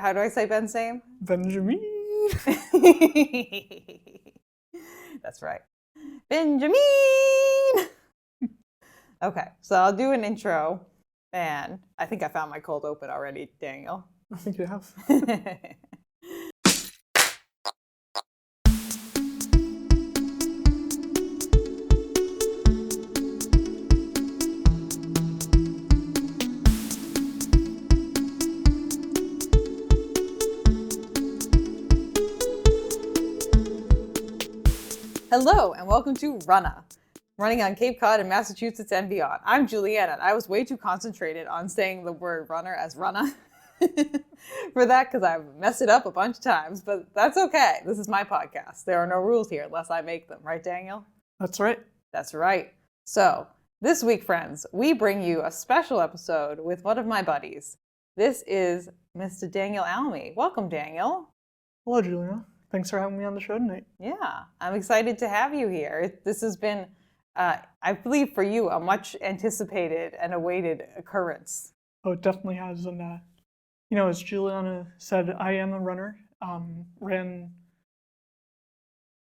How do I say Ben's name? Benjamin. That's right. Benjamin! Okay, so I'll do an intro. And I think I found my cold open already, Daniel. I think you have. Hello, and welcome to Runnah, running on Cape Cod in Massachusetts and beyond. I'm Julianna, and I was way too concentrated on saying the word runner as Runnah for that because I messed it up a bunch of times, but that's okay. This is my podcast. There are no rules here unless I make them. Right, Daniel? That's right. That's right. So this week, friends, we bring you a special episode with one of my buddies. This is Mr. Daniel Almy. Welcome, Daniel. Hello, Julianna. Thanks for having me on the show tonight. Yeah, I'm excited to have you here. This has been, I believe for you, a much anticipated and awaited occurrence. Oh, it definitely has. And, as Julianna said, I am a runner. Ran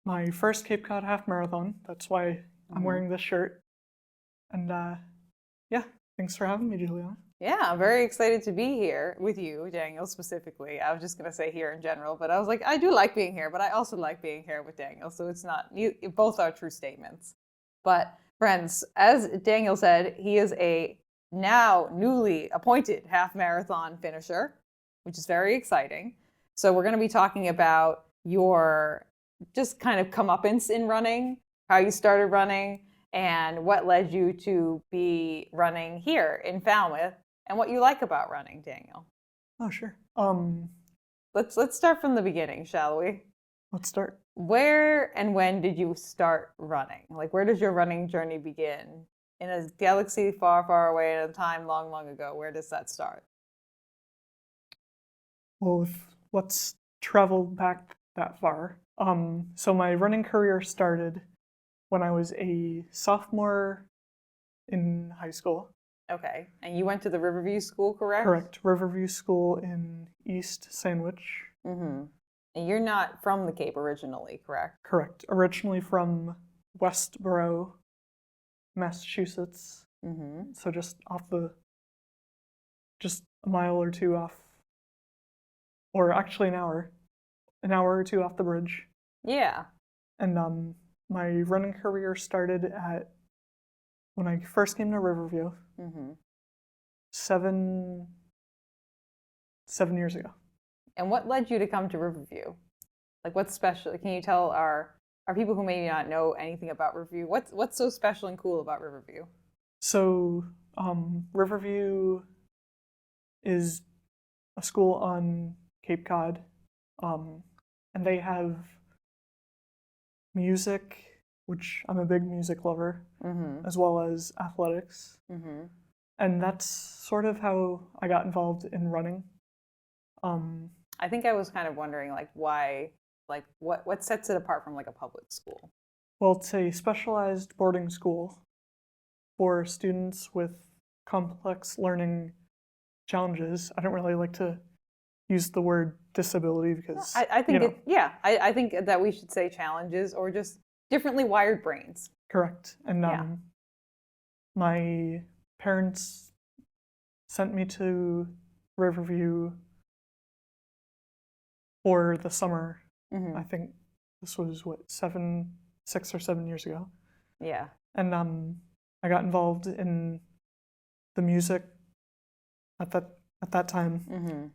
my first Cape Cod half marathon. That's why I'm wearing this shirt. And, thanks for having me, Julianna. Yeah, I'm very excited to be here with you, Daniel, specifically. I was just going to say here in general, but I was like, I do like being here, but I also like being here with Daniel. So it's not, both are true statements. But friends, as Daniel said, he is a now newly appointed half marathon finisher, which is very exciting. So we're going to be talking about your just kind of comeuppance in running, how you started running, and what led you to be running here in Falmouth. And what you like about running, Daniel. Oh, sure. Let's start from the beginning, shall we? Let's start. Where and when did you start running? Like, where does your running journey begin? In a galaxy far, far away, in a time long, long ago, where does that start? Well, let's travel back that far. So my running career started when I was a sophomore in high school. Okay, and you went to the Riverview School, correct? Correct. Riverview School in East Sandwich. Mm-hmm. And you're not from the Cape originally, correct? Correct. Originally from Westboro, Massachusetts. Mm-hmm. So just a mile or two off, or actually an hour or two off the bridge. Yeah. And my running career started when I first came to Riverview. Mm-hmm. 7 years ago. And what led you to come to Riverview? Like, what's special? Can you tell our people who may not know anything about Riverview, what's so special and cool about Riverview? So, Riverview is a school on Cape Cod, and they have music, which I'm a big music lover, as well as athletics. Mm-hmm. And that's sort of how I got involved in running. I think I was kind of wondering, like, why, like, what sets it apart from, like, a public school? Well, it's a specialized boarding school for students with complex learning challenges. I don't really like to use the word disability because I think I think that we should say challenges or just differently wired brains. Correct. And my parents sent me to Riverview for the summer. Mm-hmm. I think this was 6 or 7 years ago. Yeah. And I got involved in the music at that time. Mm-hmm.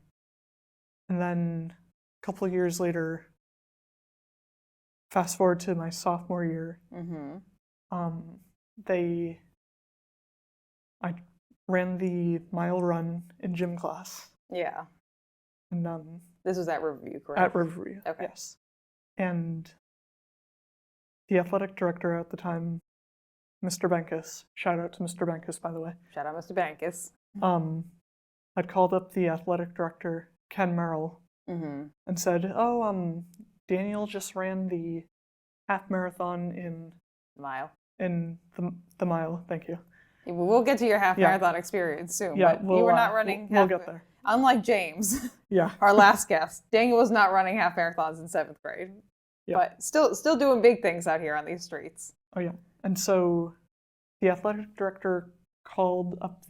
And then a couple of years later, fast forward to my sophomore year, I ran the mile run in gym class. Yeah. And this was at Riverview, correct? At Riverview, okay. Yes. And the athletic director at the time, Mr. Bankus, shout out to Mr. Bankus, by the way. Shout out, Mr. Bankus. I'd called up the athletic director, Ken Merrill, and said, Daniel just ran the half marathon in the mile, thank you. We'll get to your half marathon experience soon, but you were not running. We'll get there. unlike James, Yeah. our last guest, Daniel was not running half marathons in 7th grade, Yeah. but still doing big things out here on these streets. Oh yeah. And so the athletic director called up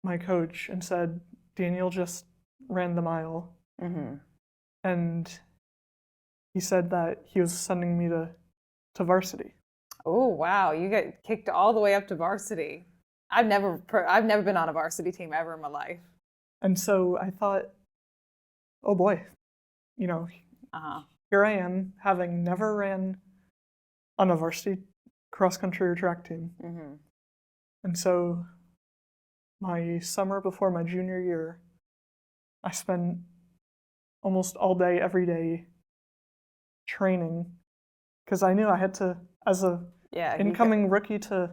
my coach and said, Daniel just ran the mile. Mm-hmm. And he said that he was sending me to varsity. Oh, wow. You get kicked all the way up to varsity. I've never been on a varsity team ever in my life. And so I thought, oh boy, here I am, having never ran on a varsity cross-country or track team. Mm-hmm. And so my summer before my junior year, I spent almost all day, every day, training, because I knew I had to, as a incoming rookie to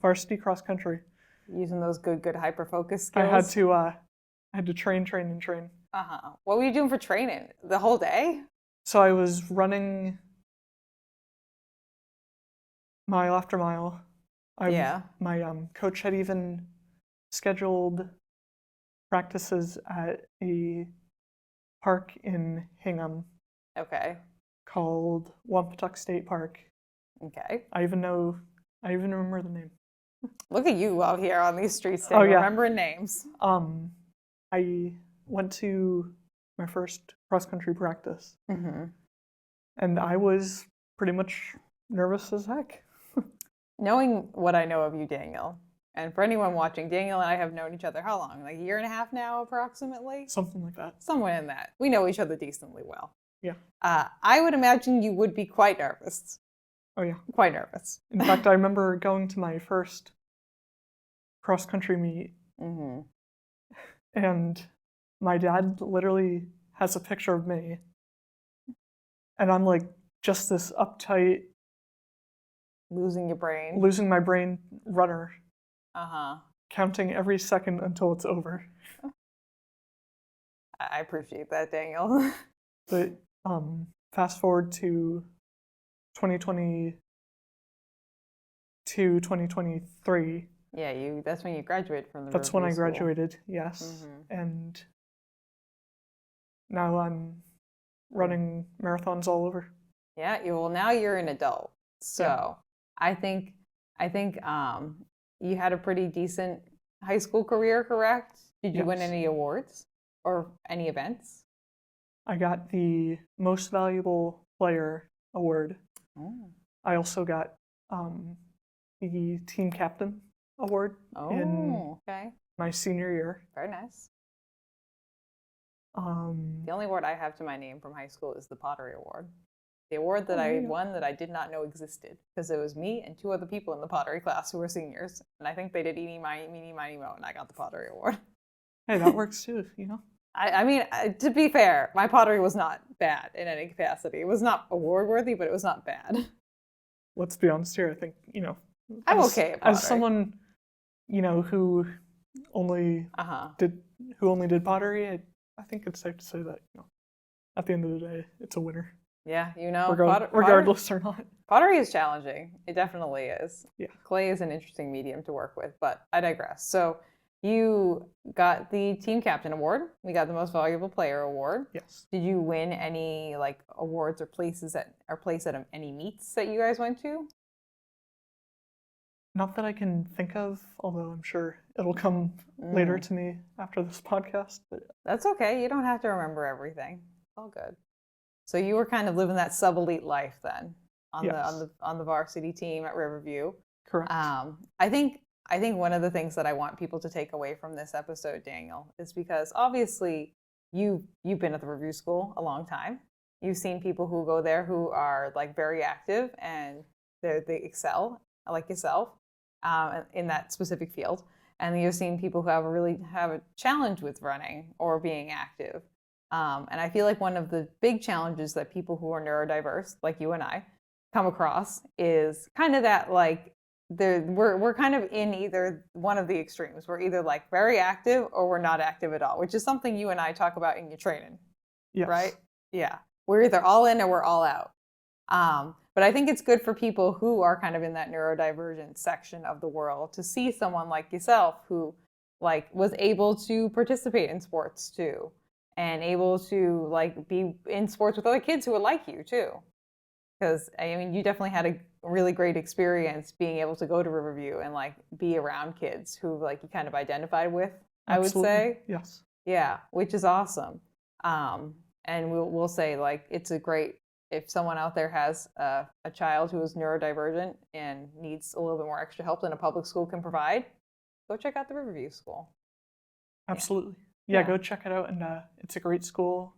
varsity cross country, using those good hyper focus skills. I had to train. What were you doing for training? The whole day? So I was running mile after mile. My coach had even scheduled practices at a park in Hingham. Okay. Called Wampatuck State Park. Okay. I even remember the name. Look at you out here on these streets, remembering names. I went to my first cross-country practice. Mm-hmm. And I was pretty much nervous as heck. Knowing what I know of you, Daniel, and for anyone watching, Daniel and I have known each other how long? Like a year and a half now, approximately? Something like that. Somewhere in that. We know each other decently well. Yeah. I would imagine you would be quite nervous. Oh, yeah. Quite nervous. In fact, I remember going to my first cross-country meet, mm-hmm. and my dad literally has a picture of me, and I'm like just this uptight, losing my brain runner, Uh-huh. counting every second until it's over. I appreciate that, Daniel. But fast forward to 2022, 2023. Yeah, that's when you graduated from the That's when I Riverview School. graduated, yes. Mm-hmm. And now I'm running marathons all over. Yeah, now you're an adult. So Yeah. I think you had a pretty decent high school career, correct? Did you win Yes. any awards or any events? I got the Most Valuable Player award. Oh. I also got the Team Captain award in my senior year. Very nice. The The only award I have to my name from high school is the Pottery Award. The award that I won that I did not know existed, because it was me and 2 other people in the pottery class who were seniors. And I think they did eeny, miny, mo, and I got the Pottery Award. Hey, that works too, I mean, to be fair, my pottery was not bad in any capacity. It was not award-worthy, but it was not bad. Let's be honest here. I think, I'm okay at as pottery. someone, who only did pottery, I think it's safe to say that, at the end of the day, it's a winner. Yeah, regardless or not. Pottery is challenging. It definitely is. Yeah. Clay is an interesting medium to work with, but I digress. So you got the Team Captain Award. We got the Most Valuable Player Award. Yes. Did you win any awards or place at any meets that you guys went to? Not that I can think of, although I'm sure it'll come later to me after this podcast. But that's okay. You don't have to remember everything. It's all good. So you were kind of living that sub-elite life then on the varsity team at Riverview. Correct. I think one of the things that I want people to take away from this episode, Daniel, is because obviously you've been at the Riverview School a long time. You've seen people who go there who are very active and they excel, like yourself, in that specific field. And you've seen people who have a challenge with running or being active. And I feel like one of the big challenges that people who are neurodiverse, like you and I, come across is kind of that we're kind of in either one of the extremes. We're either very active or we're not active at all, which is something you and I talk about in your training. Yes. Right? Yeah. We're either all in or we're all out. But I think it's good for people who are kind of in that neurodivergent section of the world to see someone like yourself who like was able to participate in sports too, and able to like be in sports with other kids who would like you too. Because I mean, you definitely had a really great experience being able to go to Riverview and like be around kids who like you kind of identified with, I would Absolutely. say. Yes. Yeah, which is awesome. And we'll say like it's a great, if someone out there has a child who is neurodivergent and needs a little bit more extra help than a public school can provide, go check out the Riverview School. Absolutely. Yeah, Yeah. go check it out, and it's a great school.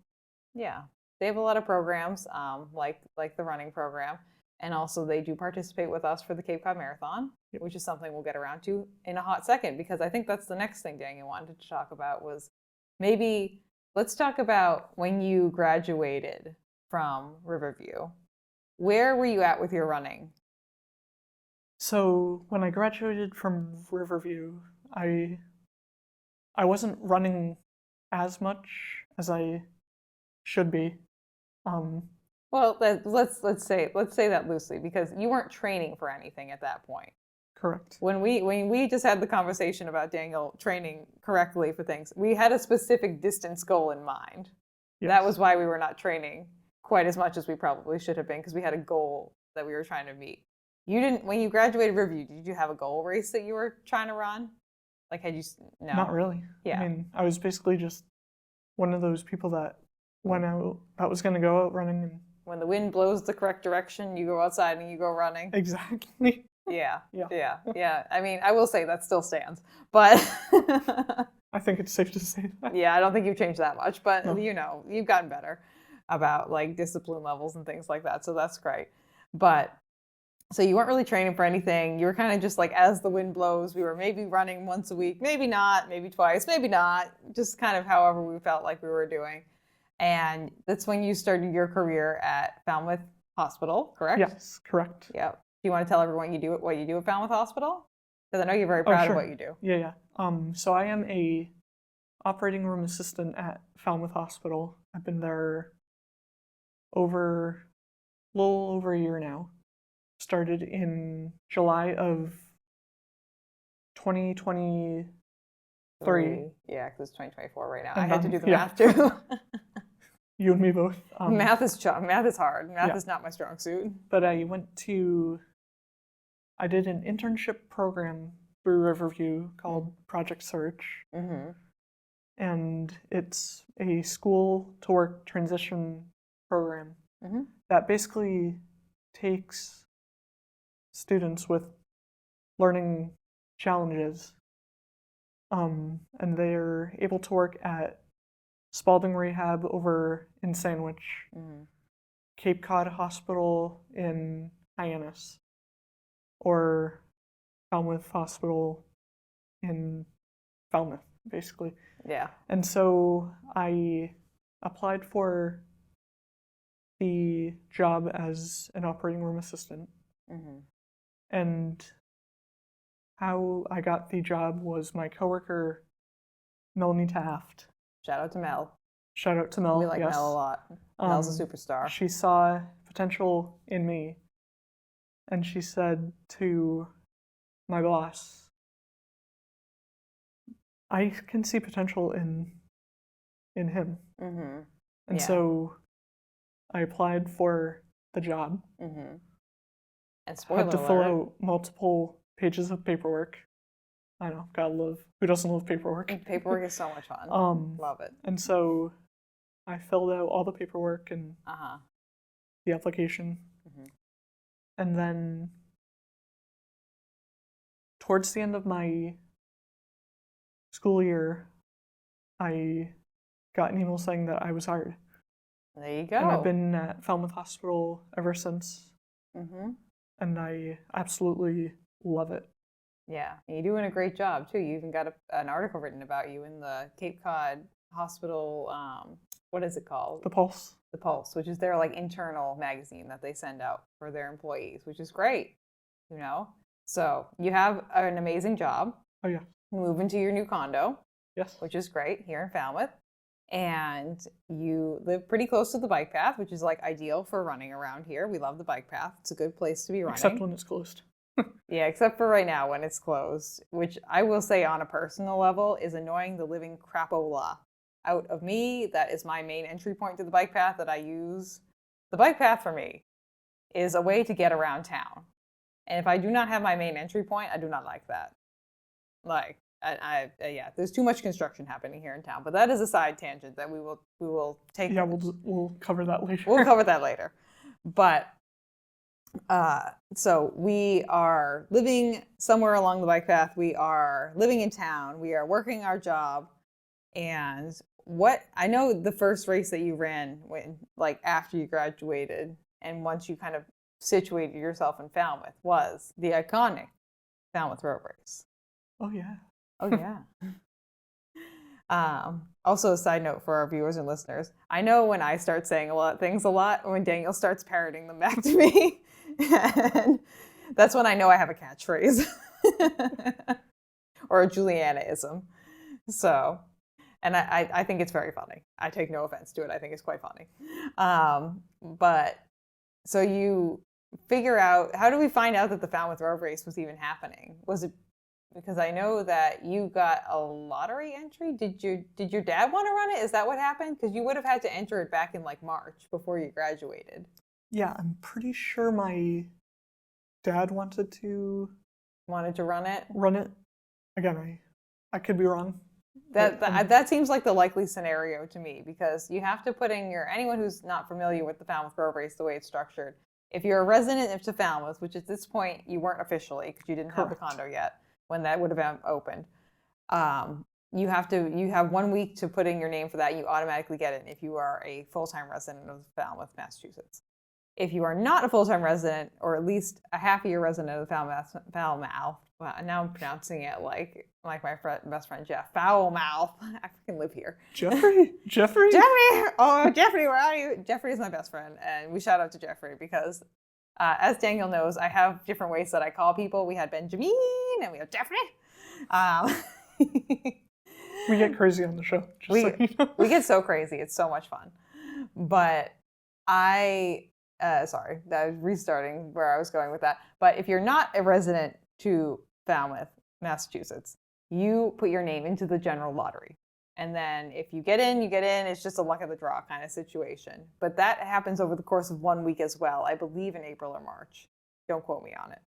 Yeah, they have a lot of programs, like the running program, and also they do participate with us for the Cape Cod Marathon, Yep. which is something we'll get around to in a hot second, because I think that's the next thing Daniel wanted to talk about was maybe let's talk about when you graduated from Riverview. Where were you at with your running? So when I graduated from Riverview, I wasn't running as much as I should be. Well, let's say that loosely, because you weren't training for anything at that point. Correct. When we just had the conversation about Daniel training correctly for things, we had a specific distance goal in mind. Yes. That was why we were not training quite as much as we probably should have been, because we had a goal that we were trying to meet. You didn't, when you graduated Riverview, did you have a goal race that you were trying to run? Like, had you, no? Not really. Yeah. I mean, I was basically just one of those people that went out, that was going to go out running. And When the wind blows the correct direction, you go outside and you go running. exactly. Yeah. Yeah. Yeah. I mean, I will say that still stands, but I think it's safe to say that. yeah, I don't think you've changed that much, but No. you know, you've gotten better about like discipline levels and things like that. So that's great. But so you weren't really training for anything. You were kind of just like, as the wind blows, we were maybe running once a week, maybe not, maybe twice, maybe not, just kind of however we felt like we were doing. And that's when you started your career at Falmouth Hospital, correct? Yes, correct. Yep. Do you want to tell everyone what you do at Falmouth Hospital? Because I know you're very proud sure. of what you do. Yeah. So I am a operating room assistant at Falmouth Hospital. I've been there a little over a year now. Started in July of 2023. Yeah, because it's 2024 right now. And I had to then- do the yeah. math too. You and me both. Math is hard. Math Yeah. is not my strong suit. But I did an internship program through Riverview called Project Search. Mm-hmm. And it's a school to work transition program Mm-hmm. that basically takes students with learning challenges, and they're able to work at Spalding Rehab over in Sandwich, Mm-hmm. Cape Cod Hospital in Hyannis, or Falmouth Hospital in Falmouth, basically. Yeah. And so I applied for the job as an operating room assistant. Mm-hmm. And how I got the job was my coworker, Melanie Taft. Shout out to Mel. Shout out to Mel. We like yes. Mel a lot. Mel's a superstar. She saw potential in me, and she said to my boss, I can see potential in him. Mm-hmm. And Yeah. so I applied for the job. Mm-hmm. And spoiler Had to fill alert. out multiple pages of paperwork. I know, gotta love. Who doesn't love paperwork? Paperwork is so much fun. Love it. And so I filled out all the paperwork and Uh-huh. the application. Mhm. And then towards the end of my school year, I got an email saying that I was hired. There you go. And I've been at Falmouth Hospital ever since. Mm-hmm. And I absolutely love it. Yeah, and you're doing a great job too. You even got an article written about you in the Cape Cod Hospital. What is it called? The Pulse. The Pulse, which is their like internal magazine that they send out for their employees, which is great. You know, so you have an amazing job. Oh, yeah. Move into your new condo, Yes. which is great here in Falmouth, and you live pretty close to the bike path, which is like ideal for running around here. We love the bike path; it's a good place to be running. Except when it's closed. Yeah, except for right now when it's closed, which I will say on a personal level is annoying the living crapola out of me. That is my main entry point to the bike path that I use. The bike path for me is a way to get around town. And if I do not have my main entry point, I do not like that. Like, yeah, there's too much construction happening here in town. But that is a side tangent that we will take. Yeah, we'll cover that later. We'll cover that later. But so we are living somewhere along the bike path. We are living in town. We are working our job. And what I know the first race that you ran when, like, after you graduated and once you kind of situated yourself in Falmouth was the iconic Falmouth Road Race. Oh yeah. Oh yeah. Also, a side note for our viewers and listeners, I know when I start saying things a lot, when Daniel starts parroting them back to me, and that's when I know I have a catchphrase or a Julianna-ism. So, and I think it's very funny. I take no offense to it. I think it's quite funny. But so you figure out, how do we find out that the Falmouth Road Race was even happening? Was it because I know that you got a lottery entry? Did your dad want to run it? Is that what happened? Because you would have had to enter it back in like March before you graduated. Yeah, I'm pretty sure my dad wanted to run it. Again, I could be wrong. That seems like the likely scenario to me, because you have to put in anyone who's not familiar with the Falmouth Road Race, the way it's structured. If you're a resident of Falmouth, which at this point you weren't officially because you didn't have the condo yet when that would have opened, you have 1 week to put in your name for that. You automatically get it if you are a full-time resident of Falmouth, Massachusetts. If you are not a full-time resident, or at least a half-year resident of Falmouth, wow, now I'm pronouncing it like my best friend Jeff, Foulmouth. I freaking live here. Jeffrey? Oh, Jeffrey, where are you? Jeffrey is my best friend, and we shout out to Jeffrey because, as Daniel knows, I have different ways that I call people. We had Benjamin, and we have Jeffrey. We get crazy on the show. We get so crazy. It's so much fun. But sorry, that was restarting where I was going with that. But if you're not a resident to Falmouth, Massachusetts, you put your name into the general lottery. And then if you get in, you get in. It's just a luck of the draw kind of situation. But that happens over the course of 1 week as well, I believe in April or March. Don't quote me on it.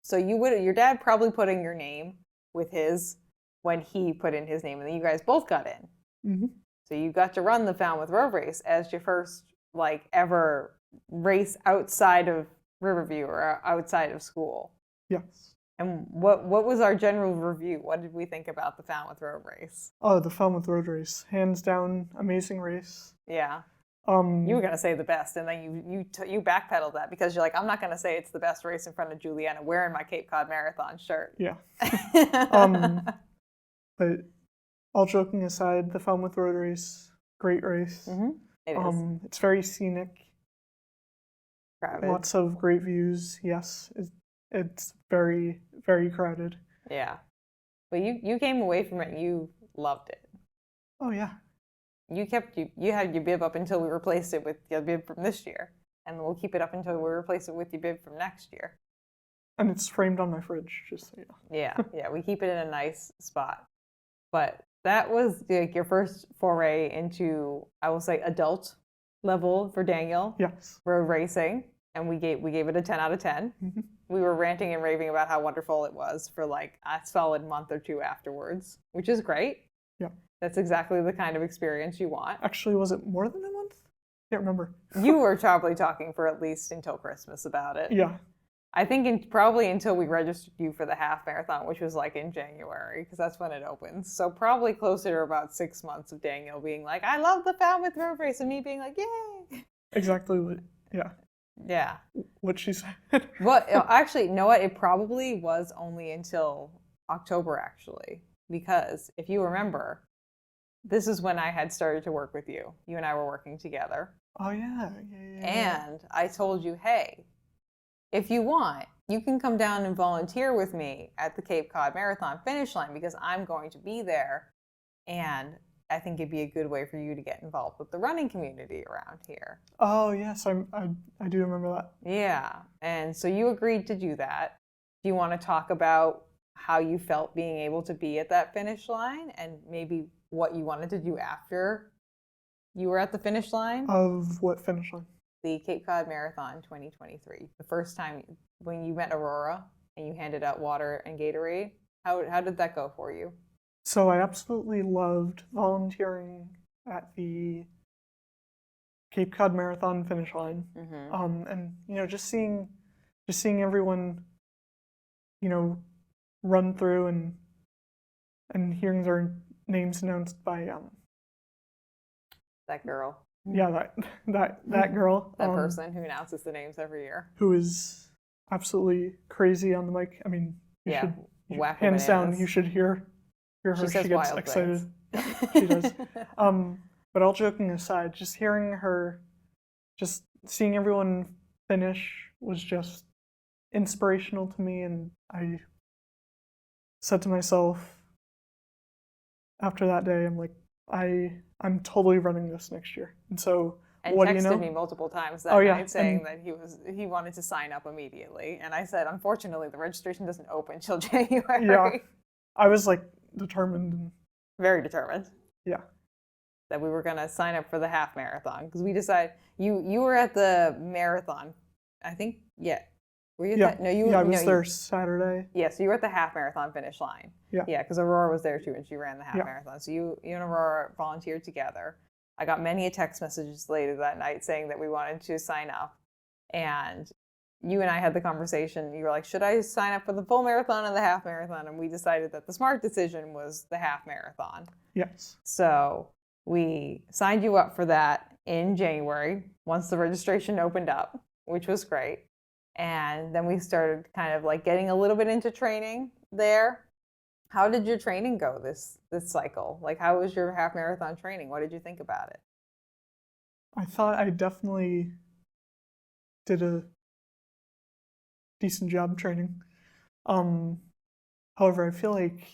So your dad probably put in your name with his when he put in his name, and then you guys both got in. Mm-hmm. So you got to run the Falmouth Road Race as your first ever race outside of Riverview or outside of school. Yes. And what was our general review? What did we think about the Falmouth Road Race? Oh, the Falmouth Road Race, hands down, amazing race. Yeah. You were gonna say the best, and then you backpedaled that because you're like, I'm not gonna say it's the best race in front of Julianna wearing my Cape Cod Marathon shirt. Yeah. But all joking aside, the Falmouth Road Race, great race. Mm-hmm. It is. It's very scenic. Crowded. Lots of great views. Yes, it's very, very crowded. Yeah, but you came away from it and you loved it. Oh yeah. You had your bib up until we replaced it with your bib from this year, and we'll keep it up until we replace it with your bib from next year. And it's framed on my fridge, just so you know. Yeah, we keep it in a nice spot. But that was your first foray into, I will say, adult level for Daniel. Yes. Road racing, and we gave it a 10 out of 10. Mm-hmm. We were ranting and raving about how wonderful it was for a solid month or two afterwards, which is great. Yeah. That's exactly the kind of experience you want. Actually, was it more than a month? Can't remember. You were probably talking for at least until Christmas about it. Yeah. I think probably until we registered you for the half marathon, which was in January, because that's when it opens. So probably closer to about 6 months of Daniel being like, I love the Falmouth Road Race, and me being like, yay. Exactly what, yeah. Yeah. What she said. Well, actually, you know what? It probably was only until October, actually, because if you remember, this is when I had started to work with you. You and I were working together. Oh, yeah. And I told you, hey, if you want, you can come down and volunteer with me at the Cape Cod Marathon finish line because I'm going to be there. And I think it'd be a good way for you to get involved with the running community around here. Oh, yes. I do remember that. Yeah. And so you agreed to do that. do you want to talk about how you felt being able to be at that finish line and maybe what you wanted to do after you were at the finish line? Of what finish line? The Cape Cod Marathon 2023. The first time when you met Aurora and you handed out water and Gatorade. How did that go for you? So I absolutely loved volunteering at the Cape Cod Marathon finish line. And just seeing everyone, run through and hearing their names announced by That girl. that girl. That person who announces the names every year. Who is absolutely crazy on the mic. I mean, hands down, you should hear her. She gets excited. She does. But all joking aside, just hearing her, just seeing everyone finish was just inspirational to me, and I said to myself after that day, I'm like, I'm totally running this next year. And so what do you know? Texted me multiple times that night saying that he wanted to sign up immediately. And I said, unfortunately, the registration doesn't open till January. Yeah. I was like determined. Very determined. Yeah. That we were going to sign up for the half marathon because we decided you were at the marathon. I think, yeah. Were you at that? No, I was there Saturday. Yeah, so you were at the half marathon finish line. Yeah. Yeah, because Aurora was there too and she ran the half marathon. So you and Aurora volunteered together. I got many text messages later that night saying that we wanted to sign up. And you and I had the conversation. You were like, should I sign up for the full marathon or the half marathon? And we decided that the smart decision was the half marathon. Yes. So we signed you up for that in January once the registration opened up, which was great. And then we started kind of like getting a little bit into training there. How did your training go this cycle? Like, how was your half marathon training? What did you think about it? I thought I definitely did a decent job training. However, I feel like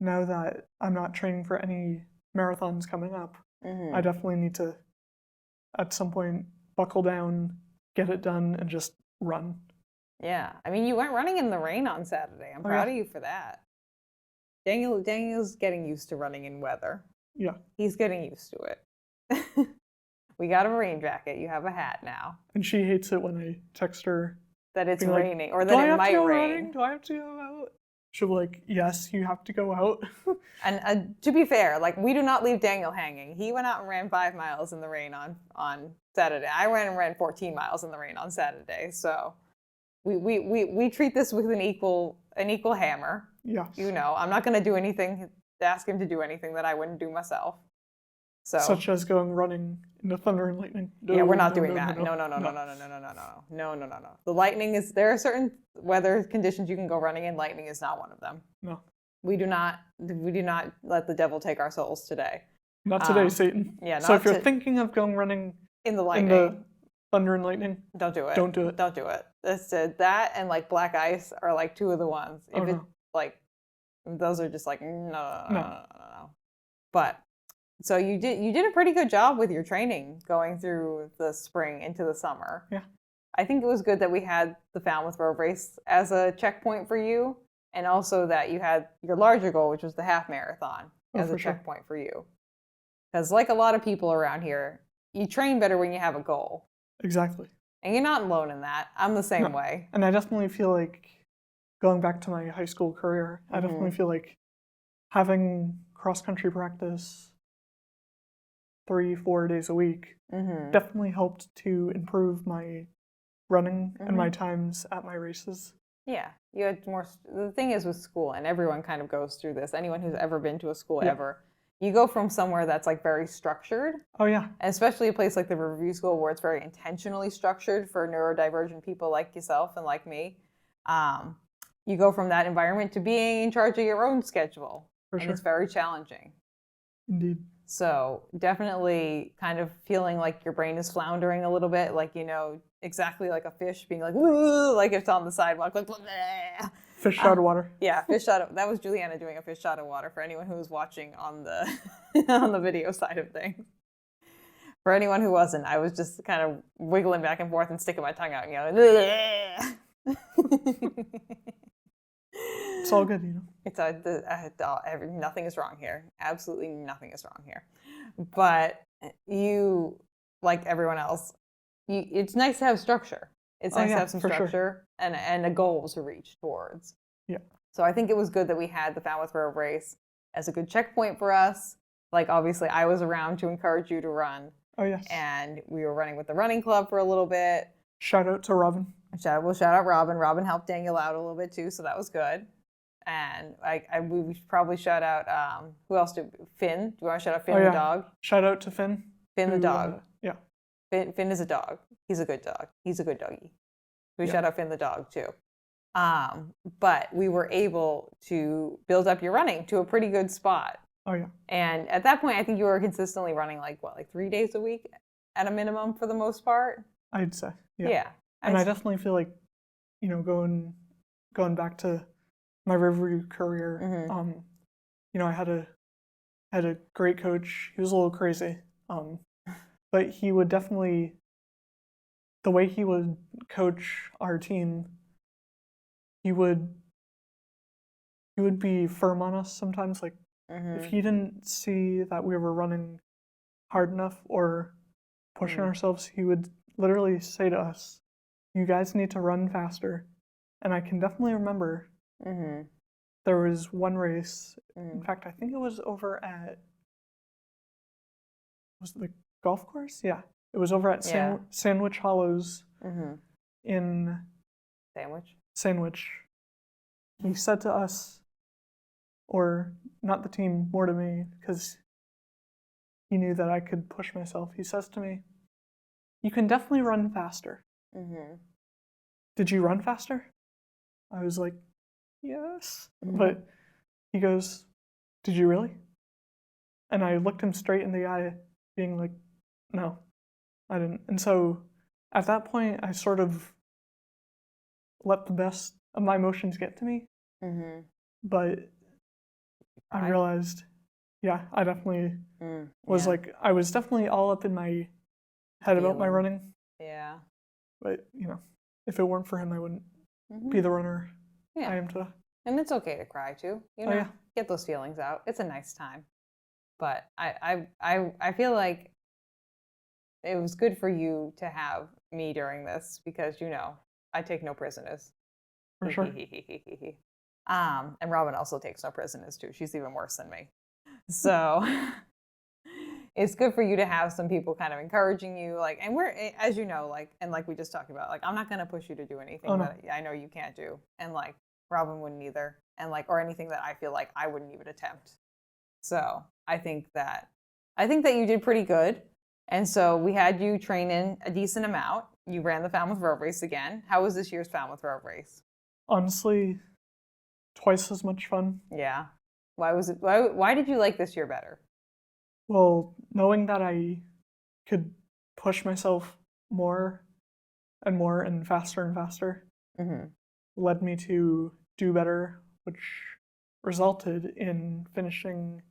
now that I'm not training for any marathons coming up, I definitely need to, at some point, buckle down, get it done, and just run. Yeah. I mean, you went running in the rain on Saturday. I'm proud of you for that. Daniel's getting used to running in weather. Yeah. He's getting used to it. We got a rain jacket. You have a hat now. And she hates it when I text her that it's raining or that it might rain. Do I have to go out? She'll be like, yes, you have to go out. And to be fair, like, we do not leave Daniel hanging. He went out and ran 5 miles in the rain on Saturday. I ran 14 miles in the rain on Saturday. So we treat this with an equal hammer. Yes. I'm not going to do anything to ask him to do anything that I wouldn't do myself. So, such as going running in the thunder and lightning. Yeah, we're not doing that. No. The lightning is, there are certain weather conditions you can go running in. Lightning is not one of them. No. We do not let the devil take our souls today. Not today, Satan. Yeah. So if you're thinking of going running in the lightning, in the thunder and lightning, don't do it. Don't do it. Don't do it. That and like black ice are like two of the ones. If it's like, those are just like no. But so you did a pretty good job with your training going through the spring into the summer. Yeah. I think it was good that we had the Falmouth Road Race as a checkpoint for you, and also that you had your larger goal, which was the half marathon, as a checkpoint for you. Because like a lot of people around here, you train better when you have a goal. Exactly. And you're not alone in that. I'm the same way. And I definitely feel like, going back to my high school career, I definitely feel like having cross-country practice 3-4 days a week definitely helped to improve my running and my times at my races. Yeah, you had more. The thing is with school, and everyone kind of goes through this. Anyone who's ever been to a school ever, you go from somewhere that's like very structured. Oh yeah. And especially a place like the Riverview School where it's very intentionally structured for neurodivergent people like yourself and like me. You go from that environment to being in charge of your own schedule. And it's very challenging. Indeed. So definitely kind of feeling like your brain is floundering a little bit, like, exactly like a fish being like, woo, like it's on the sidewalk, like, bleh. Fish out of water. Yeah, that was Julianna doing a fish out of water for anyone who was watching on the on the video side of things. For anyone who wasn't, I was just kind of wiggling back and forth and sticking my tongue out and yelling, bleh. It's all good, you know. It's nothing is wrong here. Absolutely nothing is wrong here. But you, like everyone else, it's nice to have structure. It's nice to have some structure and a goal to reach towards. Yeah. So I think it was good that we had the Falmouth Road Race as a good checkpoint for us. Like, obviously, I was around to encourage you to run. Oh, yes. And we were running with the running club for a little bit. Shout out to Robin. We'll shout out Robin. Robin helped Daniel out a little bit too, so that was good. And we should probably shout out, who else Finn? Do you want to shout out Finn the dog? Shout out to Finn. Finn the dog. Yeah. Finn is a dog. He's a good dog. He's a good doggy. We shout out Finn the dog too. But we were able to build up your running to a pretty good spot. Oh, yeah. And at that point, I think you were consistently running like 3 days a week at a minimum for the most part? I'd say, yeah. Yeah. And I definitely feel like, you know, going back to my Riverview career, you know, I had a great coach. He was a little crazy, but he would definitely, the way he would coach our team, he would be firm on us sometimes. Like, if he didn't see that we were running hard enough or pushing ourselves, he would literally say to us, "You guys need to run faster." And I can definitely remember there was one race. In fact, I think it was over at, was it the golf course? Yeah, it was over at Sandwich Hollows in Sandwich. He said to us, or not the team, more to me, because he knew that I could push myself. He says to me, "You can definitely run faster." Did you run faster? I was like, yes. But he goes, "Did you really?" And I looked him straight in the eye, being like, "No, I didn't." And so at that point, I sort of let the best of my emotions get to me. But I realized, I definitely was like, I was definitely all up in my head about my running. Yeah. But, you know, if it weren't for him, I wouldn't be the runner I am today. And it's okay to cry too. You know, get those feelings out. It's a nice time. But I feel like it was good for you to have me during this because, you know, I take no prisoners. For sure. And Robin also takes no prisoners too. She's even worse than me. So it's good for you to have some people kind of encouraging you. Like, and we're, as you know, like, and like we just talked about, like, I'm not going to push you to do anything that I know you can't do. And like, Robin wouldn't either. And like, or anything that I feel like I wouldn't even attempt. So I think that you did pretty good. And so we had you train in a decent amount. You ran the Falmouth Road Race again. How was this year's Falmouth Road Race? Honestly, twice as much fun. Yeah. Why did you like this year better? Well, knowing that I could push myself more and more and faster led me to do better, which resulted in finishing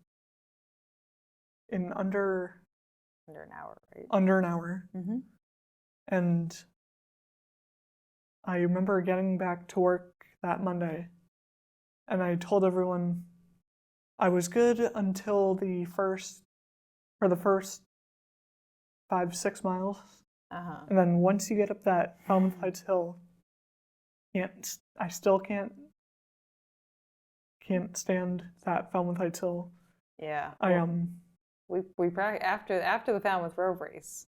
in under an hour, right? Under an hour. And I remember getting back to work that Monday, and I told everyone I was good until the first 5-6 miles. And then once you get up that Falmouth Heights hill, I still can't stand that Falmouth Heights hill. Yeah. We after the Falmouth Road Race,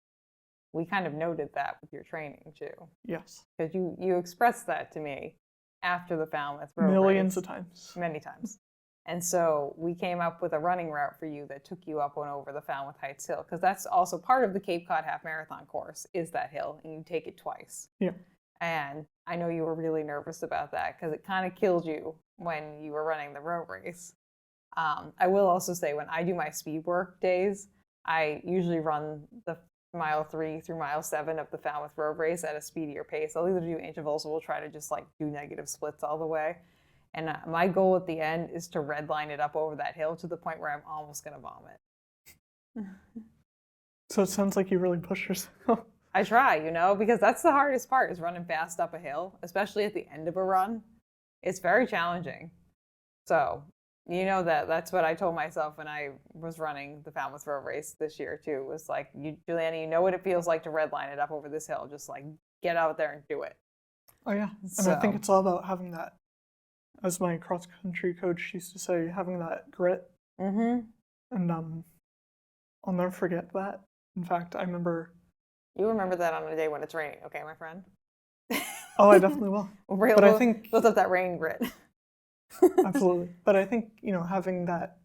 we kind of noted that with your training too. Yes. Because you expressed that to me after the Falmouth Road Race. Millions of times. Many times. And so we came up with a running route for you that took you up and over the Falmouth Heights Hill, because that's also part of the Cape Cod Half Marathon course is that hill, and you take it twice. Yeah. And I know you were really nervous about that because it kind of killed you when you were running the road race. I will also say when I do my speed work days, I usually run the mile 3 through mile 7 of the Falmouth Road Race at a speedier pace. I'll either do intervals or we'll try to just like do negative splits all the way. And my goal at the end is to redline it up over that hill to the point where I'm almost going to vomit. So it sounds like you really push yourself. I try, because that's the hardest part is running fast up a hill, especially at the end of a run. It's very challenging. So, that's what I told myself when I was running the Falmouth Road Race this year too, was like, Julianna, you know what it feels like to redline it up over this hill. Just like get out there and do it. Oh yeah. And So, I think it's all about having that, as my cross country coach used to say, having that grit. mm-hmm. And I'll never forget that. In fact, I remember. You remember that on a day when it's raining, okay, my friend? Oh, I definitely will. But I think build up that rain grit. Absolutely. But I think, having that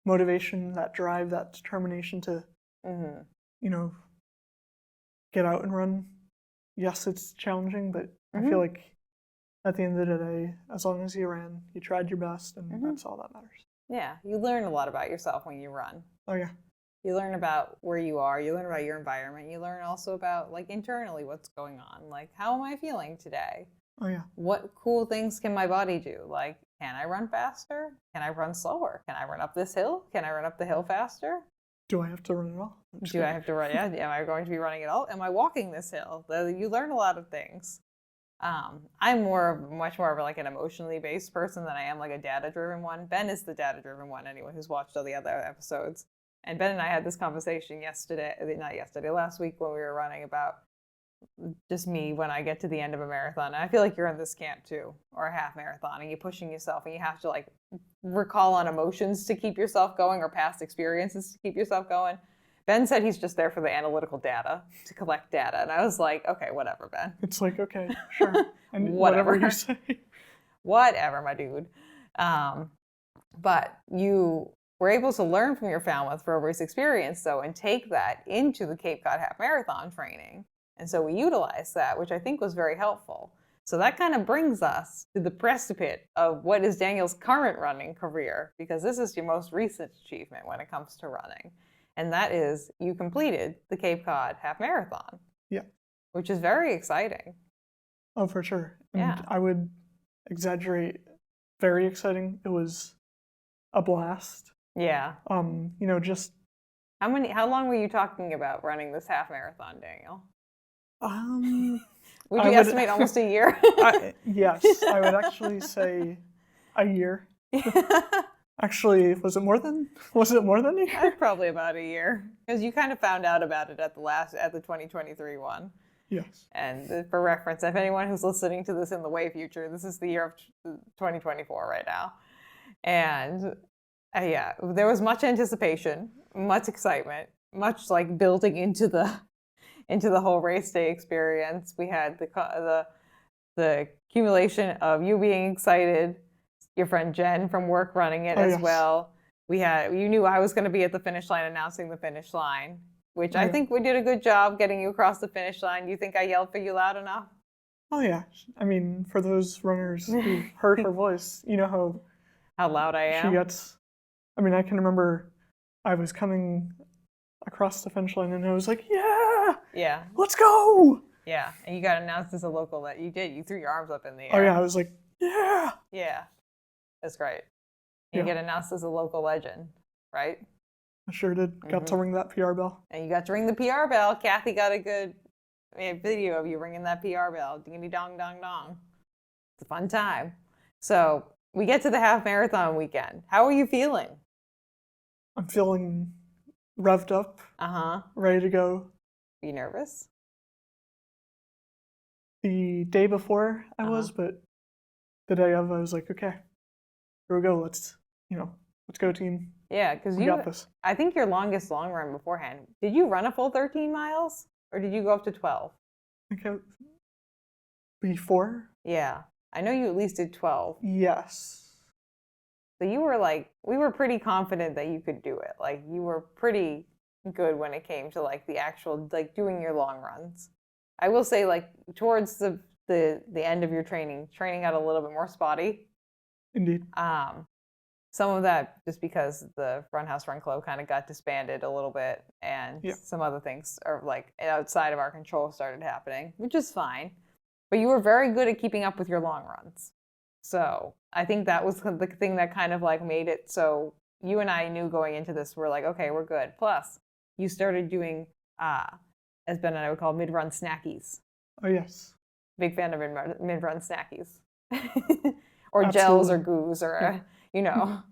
motivation, that drive, that determination to, get out and run. Yes, it's challenging, but I feel like at the end of the day, as long as you ran, you tried your best, and that's all that matters. Yeah, you learn a lot about yourself when you run. Oh, yeah. You learn about where you are. You learn about your environment. You learn also about, like, internally what's going on. Like, how am I feeling today? Oh, yeah. What cool things can my body do? Like, can I run faster? Can I run slower? Can I run up this hill? Can I run up the hill faster? Do I have to run it all? Do I have to run? Yeah. Am I going to be running it all? Am I walking this hill? You learn a lot of things. I'm much more of like an emotionally based person than I am like a data driven one. Ben is the data driven one. Anyone who's watched all the other episodes. And Ben and I had this conversation last week when we were running about just me when I get to the end of a marathon. And I feel like you're in this camp too, or a half marathon, and you're pushing yourself and you have to like recall on emotions to keep yourself going or past experiences to keep yourself going. Ben said he's just there for the analytical data, to collect data. And I was like, okay, whatever, Ben. It's like, okay, sure. And whatever you say. Whatever, my dude. But you were able to learn from your Falmouth Road Race experience, though, and take that into the Cape Cod Half Marathon training. And so we utilized that, which I think was very helpful. So that kind of brings us to the precipice of what is Daniel's current running career, because this is your most recent achievement when it comes to running. And that is you completed the Cape Cod Half Marathon. Yeah. Which is very exciting. Oh, for sure. And yeah. I would exaggerate. Very exciting. It was a blast. Yeah. Just how long were you talking about running this half marathon, Daniel? Would you estimate almost a year? Yes, I would actually say a year. Actually, was it more than a year? Probably about a year, because you kind of found out about it at the 2023 one. Yes. And for reference, if anyone who's listening to this in the way future, this is the year of 2024 right now. And there was much anticipation, much excitement, much like building into the whole race day experience. We had the accumulation of you being excited, your friend Jen from work running it as well. You knew I was going to be at the finish line announcing the finish line, which I think we did a good job getting you across the finish line. Do you think I yelled for you loud enough? Oh yeah. I mean, for those runners who heard her voice, you know how loud I am. She gets. I mean, I can remember I was coming across the finish line and I was like, yeah, let's go. Yeah, and you got announced as a local. You did. You threw your arms up in the air. Oh yeah, I was like, yeah. Yeah. That's great. You get announced as a local legend, right? I sure did. Got to ring that PR bell. And you got to ring the PR bell. Kathy got a good video of you ringing that PR bell. Ding dong dong dong. It's a fun time. So we get to the half marathon weekend. How are you feeling? I'm feeling revved up. Ready to go. Are you nervous? The day before I was, but the day of I was like, okay. Here we go. Let's go, team. Yeah, because we got this. I think your longest long run beforehand. Did you run a full 13 miles, or did you go up to 12? Okay. Before? Yeah, I know you at least did 12. Yes. So you were we were pretty confident that you could do it. Like you were pretty good when it came to like the actual doing your long runs. I will say towards the end of your training got a little bit more spotty. Indeed. Some of that just because the Run House Run Club kind of got disbanded a little bit, and some other things are outside of our control started happening, which is fine. But you were very good at keeping up with your long runs. So I think that was the thing that kind of made it so you and I knew going into this, we're like, okay, we're good. Plus, you started doing as Ben and I would call mid-run snackies. Oh, yes. Big fan of mid-run snackies. Or gels or goos or, you know.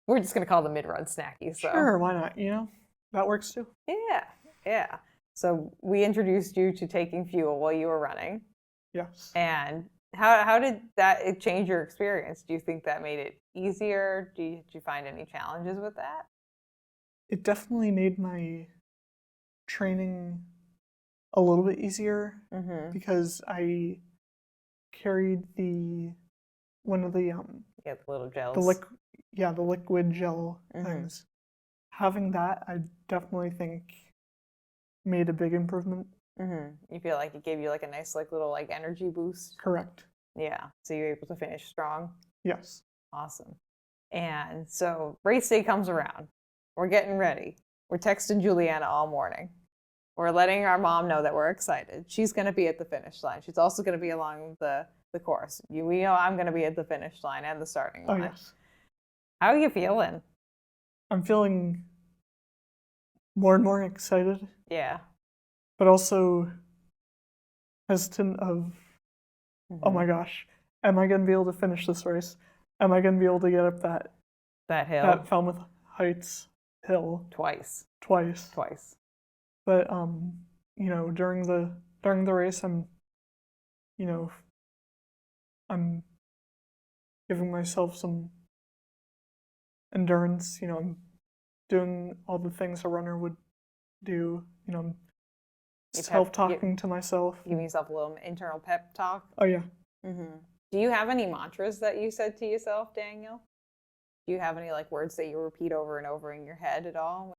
We're just going to call them mid-run snackies. So. Sure, why not? You know, that works too. Yeah. So we introduced you to taking fuel while you were running. Yes. And how did that change your experience? Do you think that made it easier? Did you find any challenges with that? It definitely made my training a little bit easier because I carried one of the the little gels. The liquid gel things. Having that, I definitely think made a big improvement. You feel like it gave you like a nice little energy boost? Correct. Yeah. So you were able to finish strong? Yes. Awesome. And so race day comes around. We're getting ready. We're texting Julianna all morning. We're letting our mom know that we're excited. She's going to be at the finish line. She's also going to be along the course. We know I'm going to be at the finish line and the starting line. Oh, yes. How are you feeling? I'm feeling more and more excited. Yeah. But also hesitant of, oh my gosh, am I going to be able to finish this race? Am I going to be able to get up that hill? That Falmouth Heights hill. Twice. But you know, during the race, I'm giving myself some endurance. You know, I'm doing all the things a runner would do. You know, I'm self-talking to myself. Giving yourself a little internal pep talk. Oh yeah. Do you have any mantras that you said to yourself, Daniel? Do you have any words that you repeat over and over in your head at all?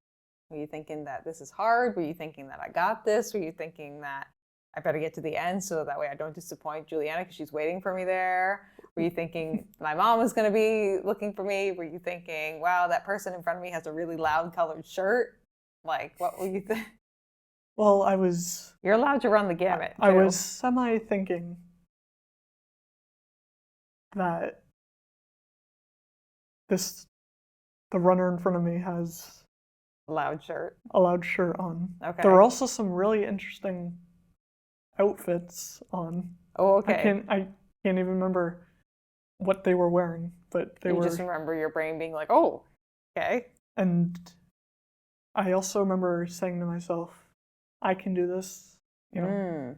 Were you thinking that this is hard? Were you thinking that I got this? Were you thinking that I better get to the end so that way I don't disappoint Julianna because she's waiting for me there? Were you thinking my mom was going to be looking for me? Were you thinking, wow, that person in front of me has a really loud colored shirt? What were you thinking? Well, You're allowed to run the gamut. I was semi-thinking that the runner in front of me has a loud shirt on. Okay. There were also some really interesting outfits on. Oh, okay. I can't even remember what they were wearing, but you just remember your brain being like, oh, okay. And I also remember saying to myself, I can do this. You know,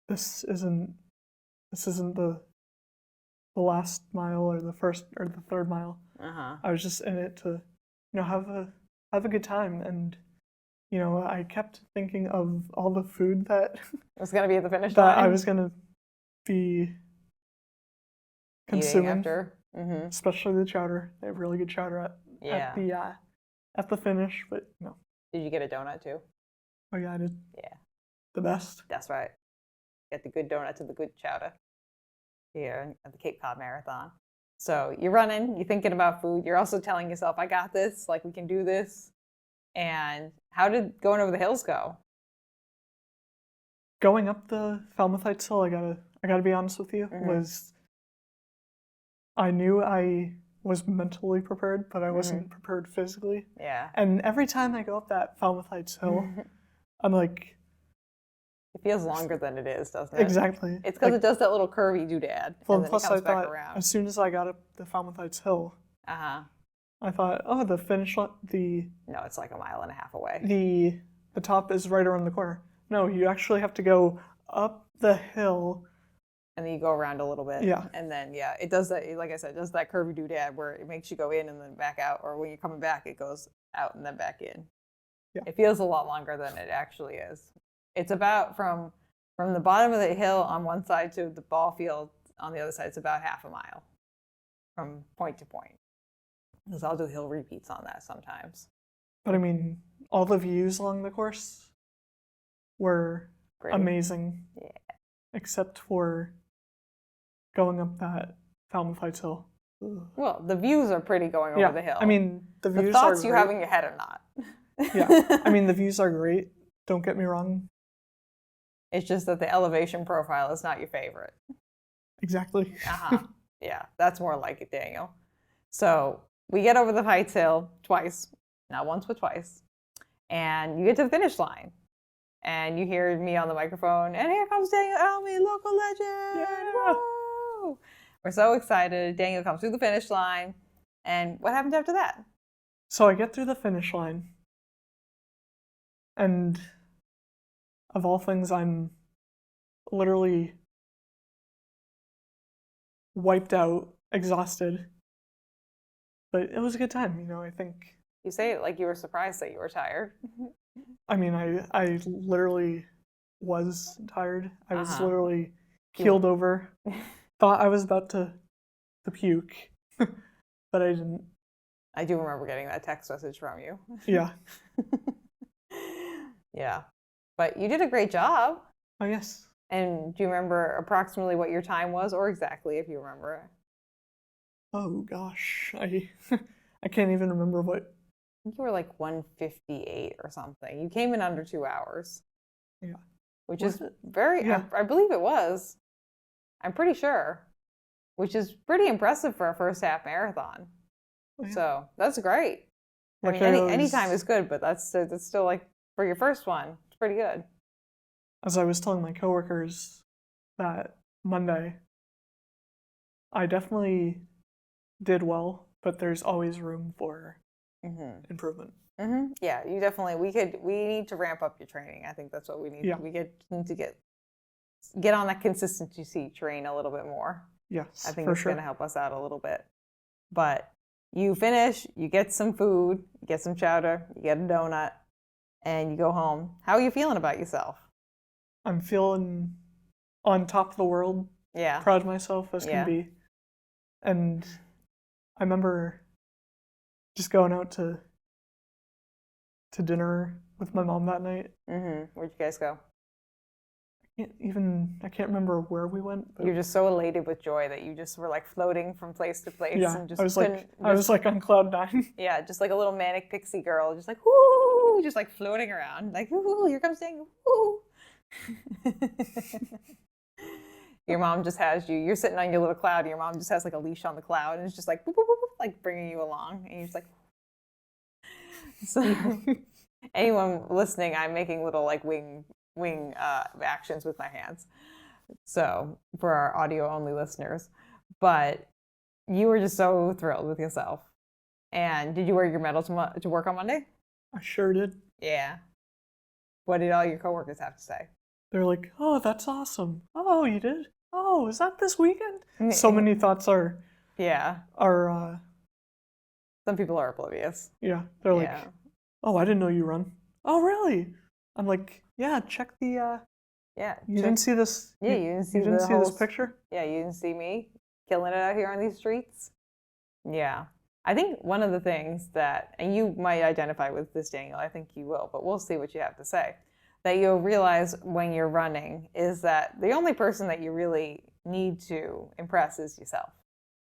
this isn't the last mile or the first or the third mile. I was just in it to, have a good time. And, I kept thinking of all the food that was going to be at the finish line. That I was going to be consuming after. Especially the chowder. They have really good chowder at the finish, but no. Did you get a donut too? Oh yeah, I did. Yeah. The best. That's right. Get the good donuts and the good chowder here at the Cape Cod Marathon. So you're running, you're thinking about food, you're also telling yourself, I got this, we can do this. And how did going over the hills go? Going up the Falmouth Heights hill, I gotta be honest with you, I knew I was mentally prepared, but I wasn't prepared physically. Yeah. And every time I go up that Falmouth Heights hill, I'm like... It feels longer than it is, doesn't it? Exactly. It's because it does that little curvy doodad, and then plus it comes I back thought, around. As soon as I got up the Falmouth Heights hill, I thought, oh, the finish line, No, it's like a mile and a half away. The top is right around the corner. No, you actually have to go up the hill. And then you go around a little bit. Yeah. And then, it does that, like I said, it does that curvy doodad where it makes you go in and then back out, or when you're coming back, it goes out and then back in. Yeah. It feels a lot longer than it actually is. It's about from the bottom of the hill on one side to the ball field on the other side, it's about half a mile from point to point. Because I'll do hill repeats on that sometimes. But I mean, all the views along the course were amazing. Yeah. Except for going up that Falmouth Heights hill. Well, the views are pretty going over the hill. I mean, the views the thoughts are you great. have in your head are not. Yeah. I mean, the views are great. Don't get me wrong. It's just that the elevation profile is not your favorite. Exactly. Yeah, that's more like it, Daniel. So we get over the Heights Hill twice, not once, but twice. And you get to the finish line. and you hear me on the microphone, and here comes Daniel Almy, local legend. Yeah. Woo! We're so excited. Daniel comes through the finish line. And what happened after that? So I get through the finish line, and of all things, I'm literally wiped out, exhausted. But it was a good time, you know, I think. You say it like you were surprised that you were tired. I mean, I literally was tired. I was literally Yeah. keeled over. Thought I was about to puke, but I didn't. I do remember getting that text message from you. Yeah. Yeah. But you did a great job. Oh, yes. And do you remember approximately what your time was, or exactly if you remember it? Oh, gosh. I can't even remember what. I think you were like 1:58 or something. You came in under 2 hours. Yeah. Which Was is it? very, Yeah. I believe it was. I'm pretty sure. Which is pretty impressive for a first half marathon. Oh, yeah. So that's great. I Like mean, any time is good, but that's still like for your first one, it's pretty good. As I was telling my coworkers that Monday, I definitely did well, but there's always room for improvement. Yeah, you definitely. We need to ramp up your training. I think that's what we need. Yeah. We need to get on that consistency train a little bit more. Yes, I think for it's sure. going to help us out a little bit. But you finish, you get some food, you get some chowder, you get a donut, and you go home. How are you feeling about yourself? I'm feeling on top of the world, Yeah. proud of myself as Yeah. can be. And I remember just going out to dinner with my mom that night. Where'd you guys go? I can't remember where we went. But You're just so elated with joy that you just were like floating from place to place. yeah, And just I was like on cloud 9. Yeah, just like a little manic pixie girl, just like whoo, just like floating around, like whoo, here comes Daniel, whoo. Your mom just has you. You're sitting on your little cloud, and your mom just has like a leash on the cloud, and it's just like boop, boop, boop, boop, like bringing you along, and you're just like. So, anyone listening, I'm making little like wing actions with my hands. So for our audio only listeners, but you were just so thrilled with yourself. And did you wear your medal to work on Monday? I sure did. Yeah. What did all your coworkers have to say? They're like, "Oh, that's awesome. Oh, you did? Oh, is that this weekend?" So many thoughts are. Some people are oblivious. Yeah, they're like, "Oh, I didn't know you run. Oh, really?" I'm like, "Yeah, check the. You didn't see this. Yeah, you didn't see this picture. Yeah, you didn't see me killing it out here on these streets. Yeah. I think one of the things that, and you might identify with this, Daniel, I think you will, but we'll see what you have to say, that you'll realize when you're running is that the only person that you really need to impress is yourself.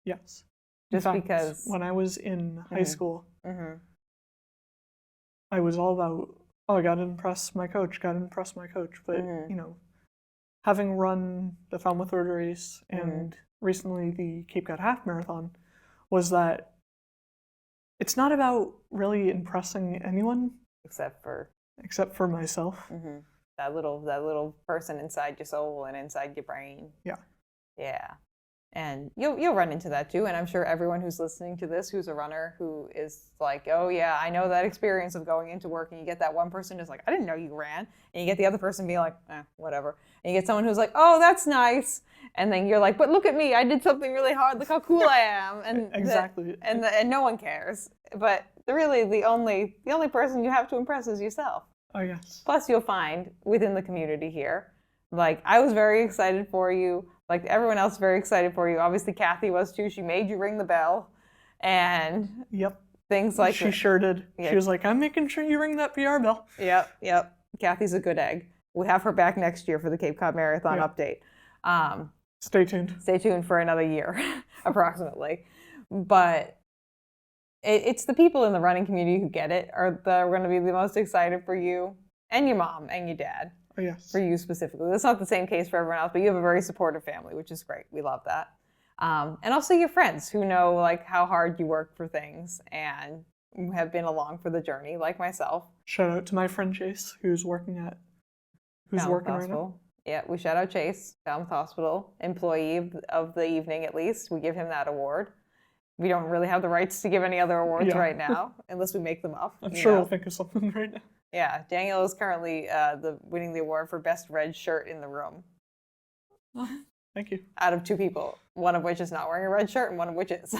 Yes. Just in fact, because. When I was in high school, I was all about, oh, I got to impress my coach, But, you know, having run the Falmouth road race and recently the Cape Cod half marathon, was that it's not about really impressing anyone Except for myself. That little person inside your soul and inside your brain. Yeah. Yeah. And you'll run into that too. And I'm sure everyone who's listening to this, who's a runner, who is like, oh yeah, I know that experience of going into work, and you get that one person who's like, I didn't know you ran. And you get the other person being like, whatever. And you get someone who's like, oh, that's nice. And then you're like, but look at me, I did something really hard. Look how cool I am. And exactly. And no one cares. But really, the only person you have to impress is yourself. Oh yes. Plus, you'll find within the community here, like I was very excited for you. Like everyone else, very excited for you. Obviously, Kathy was too. She made you ring the bell, and things like she sure did. Yeah. She was like, "I'm making sure you ring that PR bell." Yep. Kathy's a good egg. We'll have her back next year for the Cape Cod Marathon update. Stay tuned. Stay tuned for another year, approximately. But it's the people in the running community who get it are going to be the most excited for you and your mom and your dad. Oh, yes. For you specifically. That's not the same case for everyone else, but you have a very supportive family, which is great. We love that. And also your friends who know like how hard you work for things and have been along for the journey, like myself. Shout out to my friend Chase, who's working at who's Falmouth working right now. Hospital. Yeah, we shout out Chase, Falmouth Hospital, employee of the evening at least. We give him that award. We don't really have the rights to give any other awards Yeah. right now, unless we make them up. I'm you sure know? we'll think of something right now. Yeah, Daniel is currently winning the award for best red shirt in the room. Thank you. Out of 2 people, one of which is not wearing a red shirt and one of which is.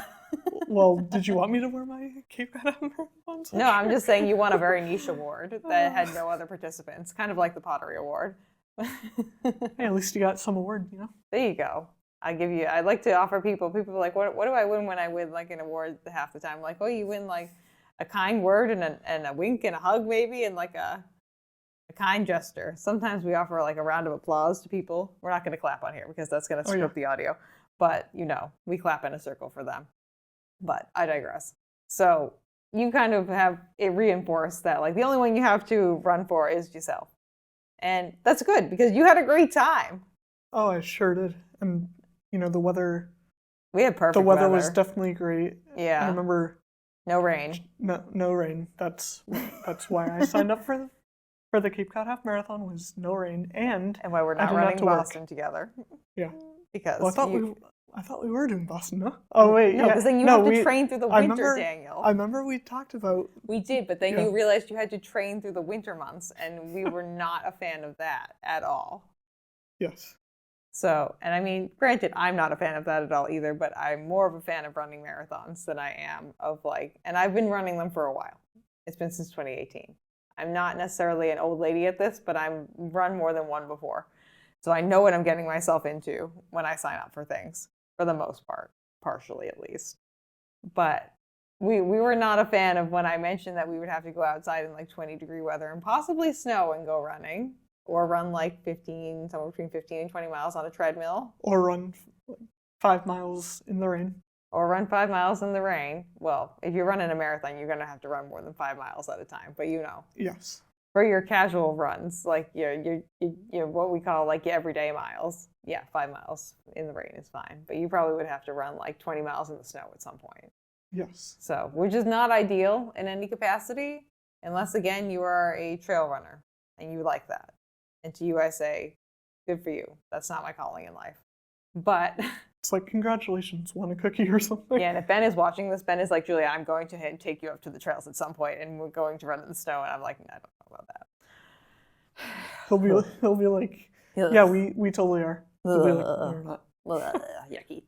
Well, did you want me to wear my Cape Cod Marathon? No, I'm just saying you won a very niche award that had no other participants, kind of like the Pottery Award. Hey, at least you got some award, you know? There you go. I'd like to offer people are like, what do I win when I win like an award half the time? Like, oh, you win like a kind word and a wink and a hug maybe and like a kind gesture. Sometimes we offer like a round of applause to people. We're not going to clap on here because that's going to screw up the audio. But, we clap in a circle for them. But I digress. So you kind of have it reinforced that like the only one you have to run for is yourself. And that's good because you had a great time. Oh, I sure did. And, the weather... We had perfect The weather was definitely great. Yeah. I remember... No rain. No rain. That's why I signed up for the Cape Cod Half Marathon was no rain, and why we're not running Boston together. Yeah. Because I thought we were doing Boston, no? Oh wait, no, because then you have to train through the winter, Daniel. I remember we talked about... We did, but then you realized you had to train through the winter months, and we were not a fan of that at all. Yes. So, and I mean, granted, I'm not a fan of that at all either, but I'm more of a fan of running marathons than I am of and I've been running them for a while. It's been since 2018. I'm not necessarily an old lady at this, but I've run more than one before. So I know what I'm getting myself into when I sign up for things, for the most part, partially at least. But we were not a fan of when I mentioned that we would have to go outside in like 20-degree weather and possibly snow and go running. Or run like somewhere between 15 and 20 miles on a treadmill. Or run 5 miles in the rain. Or run 5 miles in the rain. Well, if you're running a marathon, you're going to have to run more than 5 miles at a time. But Yes. For your casual runs, like your what we call like your everyday miles, 5 miles in the rain is fine. But you probably would have to run like 20 miles in the snow at some point. Yes. So, which is not ideal in any capacity, unless again you are a trail runner and you like that. And to you, I say, good for you. That's not my calling in life. But it's like, congratulations, want a cookie or something? Yeah, and if Ben is watching this, Ben is like, Julia, I'm going to take you up to the trails at some point, and we're going to run in the snow. And I'm like, I don't know about that. He'll be like, yeah, we totally are. He'll be like, no, we're not. Yucky.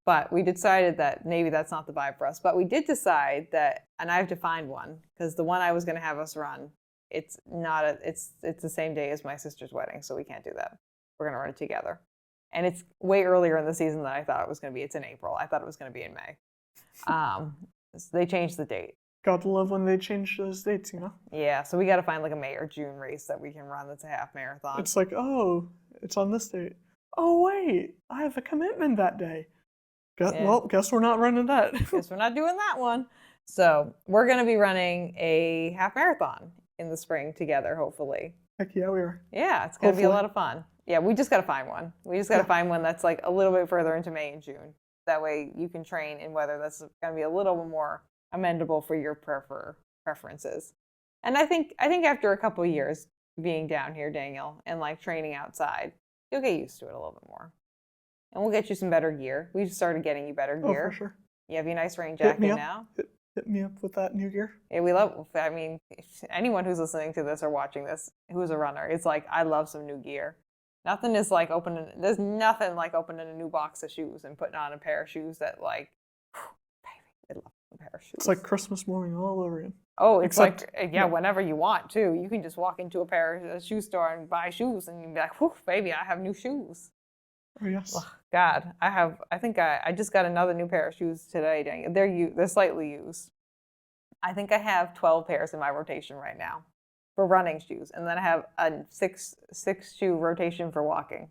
But we decided that maybe that's not the vibe for us. But we did decide that, and I have to find one, because the one I was going to have us run, it's the same day as my sister's wedding, so we can't do that. We're going to run it together. And it's way earlier in the season than I thought it was going to be. It's in April. I thought it was going to be in May. So they changed the date. Gotta love when they change those dates, Yeah, so we got to find like a May or June race that we can run that's a half marathon. It's like, oh, it's on this date. Oh, wait, I have a commitment that day. Well, guess we're not running that. Guess we're not doing that one. So we're going to be running a half marathon in the spring together, hopefully. Heck yeah, we are. Yeah, it's going to be a lot of fun. Yeah, we just got to find one. We just got to find one that's like a little bit further into May and June. That way you can train in weather that's going to be a little bit more amendable for your preferences. And I think after a couple of years being down here, Daniel, and like training outside, you'll get used to it a little bit more. And we'll get you some better gear. We just started getting you better gear. Oh, for sure. You have your nice rain jacket now. Hit me up with that new gear. Yeah, anyone who's listening to this or watching this who's a runner, it's like, I love some new gear. There's nothing like opening a new box of shoes and putting on a pair of shoes that like, baby, I love a pair of shoes. It's like Christmas morning all over again. Oh, it's whenever you want to. You can just walk into a shoe store and buy shoes and you'll be like, whew, baby, I have new shoes. Oh, yes. Oh, God, I think I just got another new pair of shoes today. Dang, they're slightly used. I think I have 12 pairs in my rotation right now for running shoes, and then I have a six shoe rotation for walking.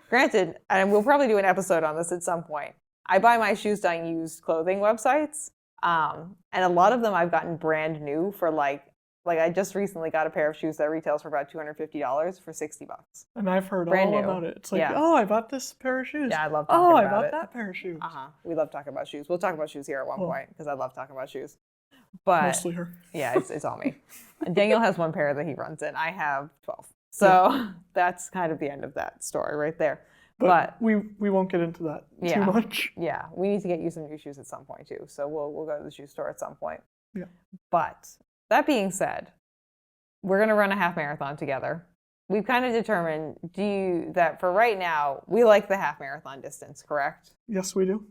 Granted, and we'll probably do an episode on this at some point. I buy my shoes on used clothing websites, and a lot of them I've gotten brand new for like I just recently got a pair of shoes that retails for about $250 for $60. And I've heard brand all new. About it. It's like, I bought this pair of shoes. Yeah, I love talking about it. I bought that pair of shoes. We love talking about shoes. We'll talk about shoes here at one point because I love talking about shoes. But Mostly her. yeah, it's all me. Daniel has 1 pair that he runs in. I have 12. So that's kind of the end of that story right there. But we won't get into that too much. Yeah, we need to get you some new shoes at some point too. So we'll go to the shoe store at some point. Yeah. But that being said, we're going to run a half marathon together. We've kind of determined that for right now, we like the half marathon distance, correct? Yes, we do.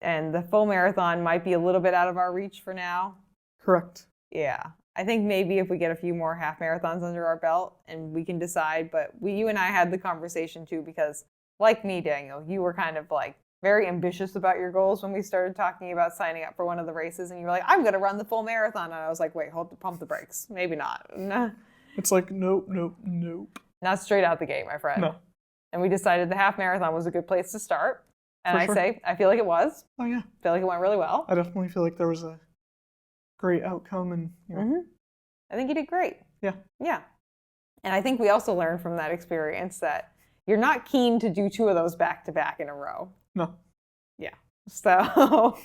And the full marathon might be a little bit out of our reach for now. Correct. Yeah. I think maybe if we get a few more half marathons under our belt and we can decide, but you and I had the conversation too, because like me, Daniel, you were kind of like very ambitious about your goals when we started talking about signing up for one of the races, and you were like, I'm going to run the full marathon. And I was like, wait, pump the brakes. Maybe not. It's like, nope. Not straight out the gate, my friend. No. And we decided the half marathon was a good place to start. And For sure. I feel like it was. Oh, yeah. I feel like it went really well. I definitely feel like there was a great outcome, and I think you did great. Yeah. Yeah. And I think we also learned from that experience that you're not keen to do 2 of those back to back in a row. No. Yeah. So,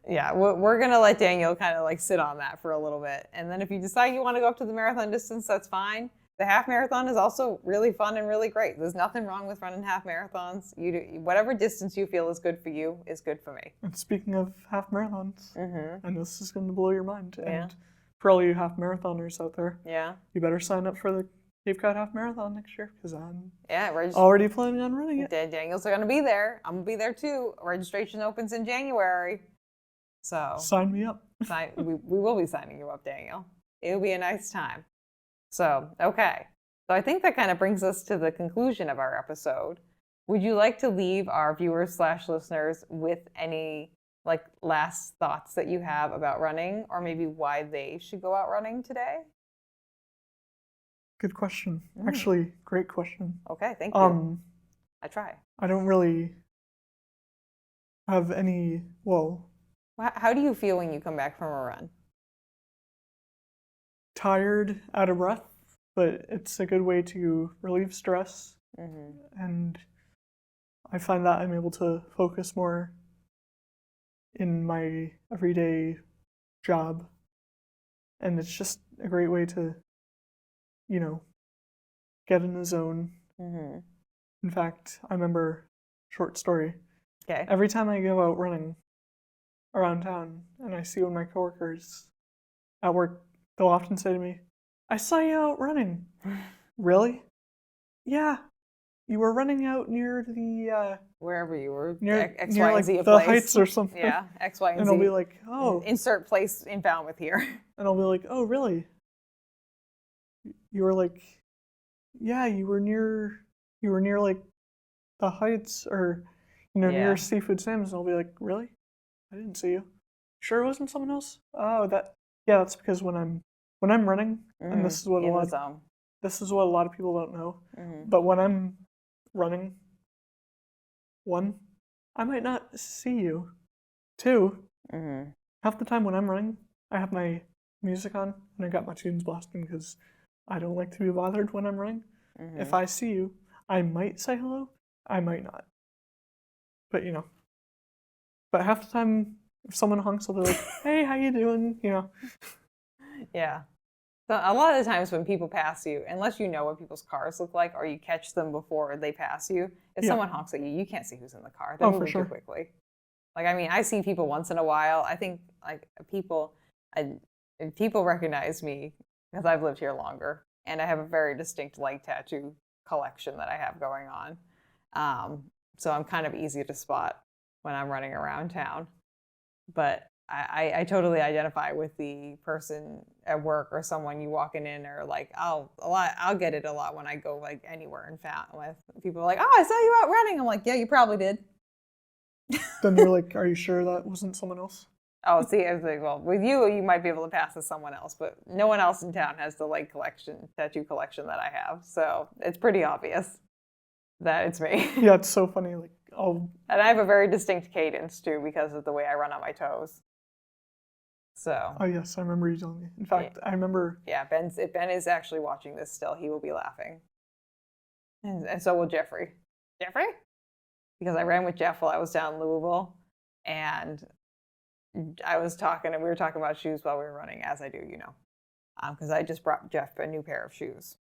yeah, we're going to let Daniel kind of like sit on that for a little bit. And then if you decide you want to go up to the marathon distance, that's fine. The half marathon is also really fun and really great. There's nothing wrong with running half marathons. You do whatever distance you feel is good for you is good for me. And speaking of half marathons, and this is going to blow your mind. Yeah. And for all you half marathoners out there, you better sign up for the Cape Cod Half Marathon next year, because I'm we're already planning on running it. Daniel's going to be there. I'm going to be there too. Registration opens in January. So sign me up. we will be signing you up, Daniel. It'll be a nice time. So, okay. So I think that kind of brings us to the conclusion of our episode. Would you like to leave our viewers/listeners with any like last thoughts that you have about running, or maybe why they should go out running today? Good question. Actually, great question. Okay, thank you. I try. I don't really have any, How do you feel when you come back from a run? Tired, out of breath, but it's a good way to relieve stress. And I find that I'm able to focus more in my everyday job. And it's just a great way to, get in the zone. In fact, I remember, short story. Okay. Every time I go out running around town and I see one of my coworkers at work, they'll often say to me, I saw you out running. Really? Yeah. You were running out near the wherever you were, near X, near Y, like and Z the place. Heights or something. Yeah, X, Y, and and Z. I'll be like, oh. Insert place in Falmouth here. And I'll be like, oh, really? You were like, yeah, you were near like the Heights, or near Seafood Sam's. And I'll be like, really? I didn't see you. Sure it wasn't someone else? Oh, that's because when I'm running, and this is what a lot of people don't know. But when I'm running, 1, I might not see you. 2, half the time when I'm running, I have my music on and I got my tunes blasting because I don't like to be bothered when I'm running. If I see you, I might say hello, I might not. But but half the time, if someone honks, I'll be like, hey, how you doing? Yeah. So a lot of the times when people pass you, unless you know what people's cars look like or you catch them before they pass you, if someone honks at you, you can't see who's in the car. They're moving too quickly. Like, I mean, I see people once in a while. I think like people recognize me because I've lived here longer and I have a very distinct leg tattoo collection that I have going on. So I'm kind of easy to spot when I'm running around town. But I totally identify with the person at work or someone you walking in, or like I'll get it a lot when I go like anywhere in Falmouth. People are like, oh, I saw you out running. I'm like, yeah, you probably did. Then you're like, are you sure that wasn't someone else? Oh, see, I was like, well, with you might be able to pass as someone else, but no one else in town has the tattoo collection that I have. So it's pretty obvious that it's me. Yeah, it's so funny. And I have a very distinct cadence too because of the way I run on my toes. So. Oh yes, I remember you telling me. In fact, I remember. Yeah, if Ben is actually watching this still, he will be laughing. And so will Jeffrey. Jeffrey? Because I ran with Jeff while I was down in Louisville, and I was talking, and we were talking about shoes while we were running, as I do, because I just brought Jeff a new pair of shoes,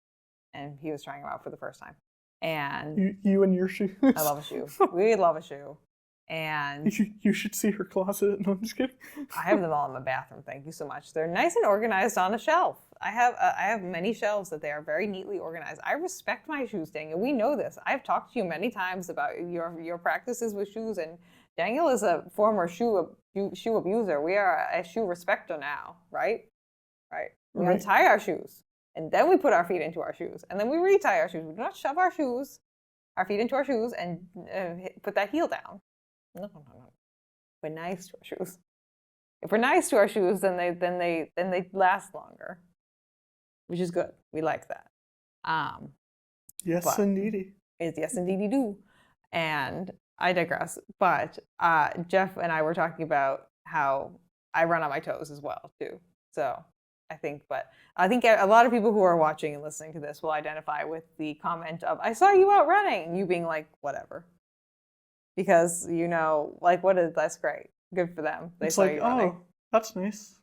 and he was trying them out for the first time. And you and your shoes. I love a shoe. We love a shoe. And you should see her closet. No, I'm just kidding. I have them all in my bathroom. Thank you so much. They're nice and organized on a shelf. I have many shelves that they are very neatly organized. I respect my shoes, Daniel. We know this. I've talked to you many times about your practices with shoes, and Daniel is a former shoe abuser. We are a shoe respecter now, right? Right. We untie our shoes, and then we put our feet into our shoes, and then we retie our shoes. We do not shove our feet into our shoes, and put that heel down. No. We're nice to our shoes. If we're nice to our shoes, then they last longer, which is good. We like that. Yes, indeedy. Yes, indeedy do. And I digress. But Jeff and I were talking about how I run on my toes as well too. So I think a lot of people who are watching and listening to this will identify with the comment of "I saw you out running," and you being like, "Whatever." Because that's great. Good for them. They saw you running. Oh, that's nice.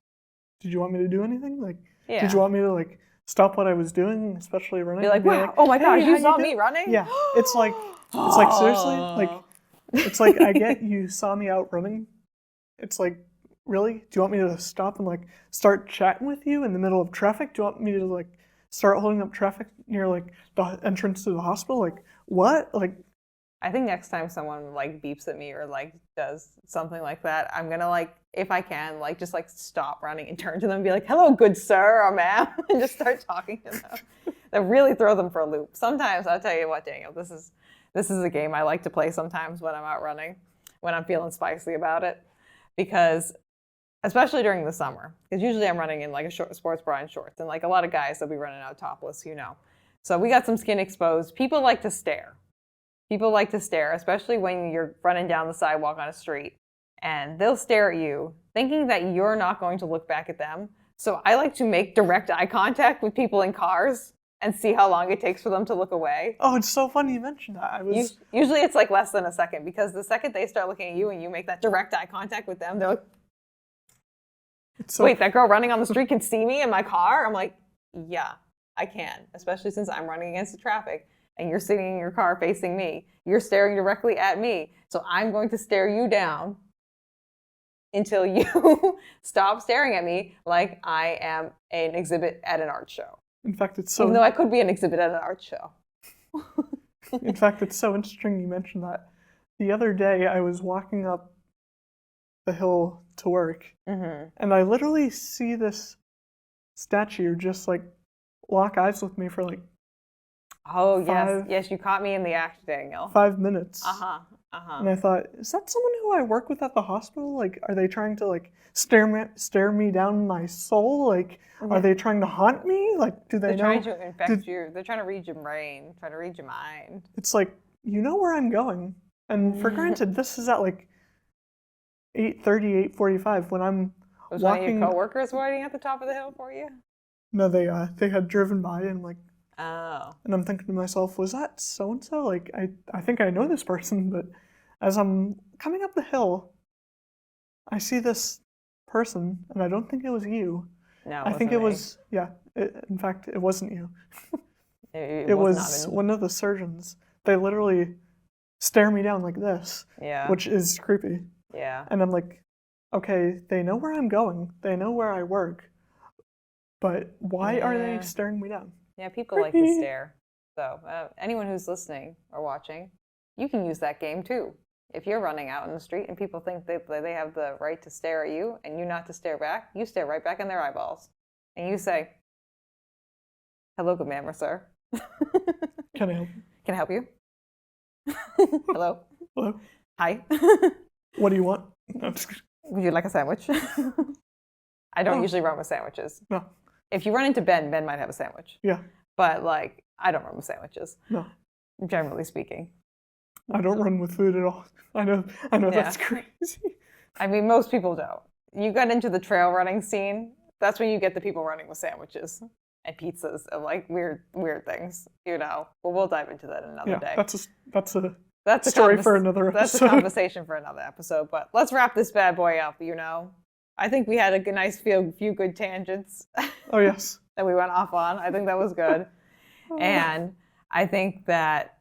Did you want me to do anything? Yeah. Did you want me to stop what I was doing, especially running? Be like, wow, oh my gosh, you saw me running? Yeah. It's like seriously, it's like I get you saw me out running. It's like, really? Do you want me to stop and start chatting with you in the middle of traffic? Do you want me to start holding up traffic near the entrance to the hospital? What? I think next time someone beeps at me or does something like that, I'm gonna if I can just stop running and turn to them and be like, "Hello, good sir or ma'am," and just start talking to them. That really throw them for a loop. Sometimes I'll tell you what, Daniel, this is a game I like to play sometimes when I'm out running, when I'm feeling spicy about it, because especially during the summer, because usually I'm running in a short sports bra and shorts, and a lot of guys they'll be running out topless, So we got some skin exposed. People like to stare. People like to stare, especially when you're running down the sidewalk on a street, and they'll stare at you, thinking that you're not going to look back at them. So I like to make direct eye contact with people in cars and see how long it takes for them to look away. Oh, it's so funny you mentioned that. Usually it's less than a second, because the second they start looking at you and you make that direct eye contact with them, they're like, wait, that girl running on the street can see me in my car? I'm like, yeah, I can, especially since I'm running against the traffic. And you're sitting in your car facing me. You're staring directly at me. So I'm going to stare you down until you stop staring at me like I am an exhibit at an art show. In fact, it's even though I could be an exhibit at an art show. In fact, it's so interesting you mentioned that. The other day, I was walking up the hill to work, and I literally see this statue just lock eyes with me for Oh, yes, you caught me in the act, Daniel. 5 minutes. And I thought, is that someone who I work with at the hospital? Are they trying to stare me down my soul? Are they trying to haunt me? Do they know? They're trying to infect you. They're trying to read your brain, trying to read your mind. It's you know where I'm going. And for granted, this is at 8:30, 8:45 when I'm Was walking. one of your coworkers waiting at the top of the hill for you? No, they had driven by and oh. And I'm thinking to myself, was that so-and-so? I think I know this person, but as I'm coming up the hill, I see this person, and I don't think it was you. No, I think it was, in fact, it wasn't you. It was one of the surgeons. They literally stare me down like this, which is creepy. Yeah. And I'm like, okay, they know where I'm going. They know where I work. But why are they staring me down? Yeah, people like to stare. So anyone who's listening or watching, you can use that game too. If you're running out in the street and people think they have the right to stare at you and you not to stare back, you stare right back in their eyeballs. And you say, "Hello, good ma'am or sir. Can I help you? Can I help you? Hello? Hello? Hi. What do you want?" No, just kidding. Would you like a sandwich? I don't usually run with sandwiches. No. If you run into Ben might have a sandwich. Yeah. But I don't run with sandwiches. No. Generally speaking. I don't run with food at all. I know that's crazy. I mean, most people don't. You got into the trail running scene, that's when you get the people running with sandwiches and pizzas and weird things, But we'll dive into that another day. That's a that's a story for another episode. That's a conversation for another episode. But let's wrap this bad boy up. I think we had a nice few good tangents. Oh yes. That we went off on. I think that was good, and I think that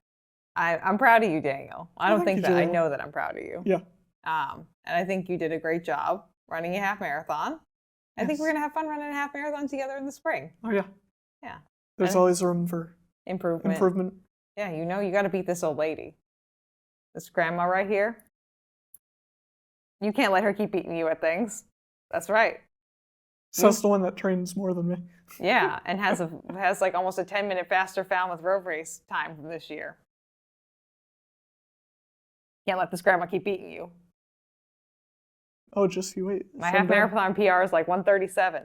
I'm proud of you, Daniel. I don't think that I know that I'm proud of you. Yeah. And I think you did a great job running a half marathon. I think we're gonna have fun running a half marathon together in the spring. Oh yeah. Yeah. There's always room for improvement. Yeah, you got to beat this old lady. This grandma right here. You can't let her keep beating you at things. That's right. So that's the one that trains more than me. Yeah, and has like almost a 10-minute faster Falmouth road race time from this year. Can't let this grandma keep beating you. Oh, just you wait. My half marathon PR is like 1:37.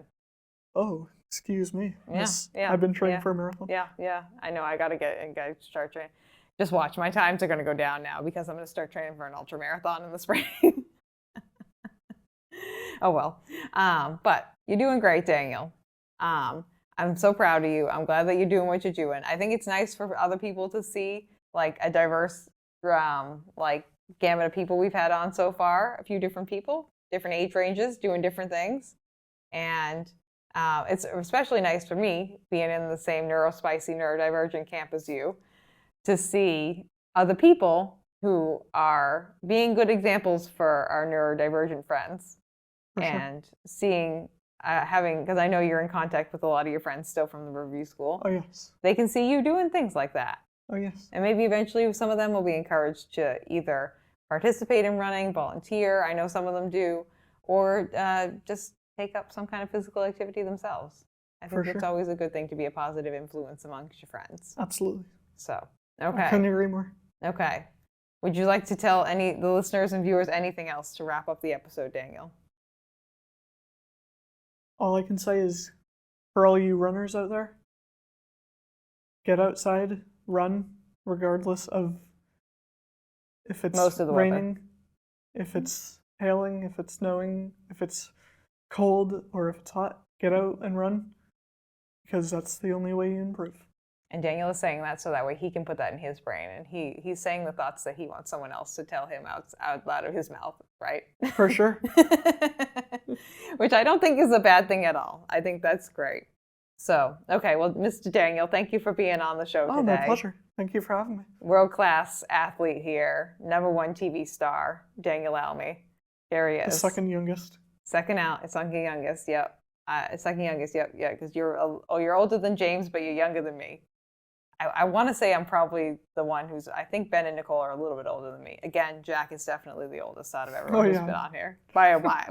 Oh, excuse me. Yeah. I've been training for a marathon. Yeah. I know. I gotta start training. Just watch. My times are gonna go down now because I'm gonna start training for an ultra marathon in the spring. Oh well. But you're doing great, Daniel. I'm so proud of you. I'm glad that you're doing what you're doing. I think it's nice for other people to see like a diverse like gamut of people we've had on so far. A few different people, different age ranges, doing different things. And it's especially nice for me, being in the same neurodivergent camp as you, to see other people who are being good examples for our neurodivergent friends. For sure. And seeing, because I know you're in contact with a lot of your friends still from the Riverview School. Oh yes. They can see you doing things like that. Oh yes. And maybe eventually some of them will be encouraged to either participate in running, volunteer, I know some of them do, or just take up some kind of physical activity themselves. I think it's always a good thing to be a positive influence amongst your friends. Absolutely. So, okay. I couldn't agree more. Okay. Would you like to tell the listeners and viewers anything else to wrap up the episode, Daniel? All I can say is, for all you runners out there, get outside, run, regardless of if it's raining, if it's hailing, if it's snowing, if it's cold, or if it's hot. Get out and run, because that's the only way you improve. And Daniel is saying that so that way he can put that in his brain, and he's saying the thoughts that he wants someone else to tell him out loud of his mouth, right? For sure. Which I don't think is a bad thing at all. I think that's great. So, okay, well, Mr. Daniel, thank you for being on the show today. Oh, my pleasure. Thank you for having me. World-class athlete here, ¡1 TV star, Daniel Almy. Here he is. The second youngest. Second youngest, yep. Second youngest, yep, yeah, because you're older than James, but you're younger than me. I want to say I'm probably the one who's, I think Ben and Nicole are a little bit older than me. Again, Jack is definitely the oldest out of everyone who's been on here. By a lot.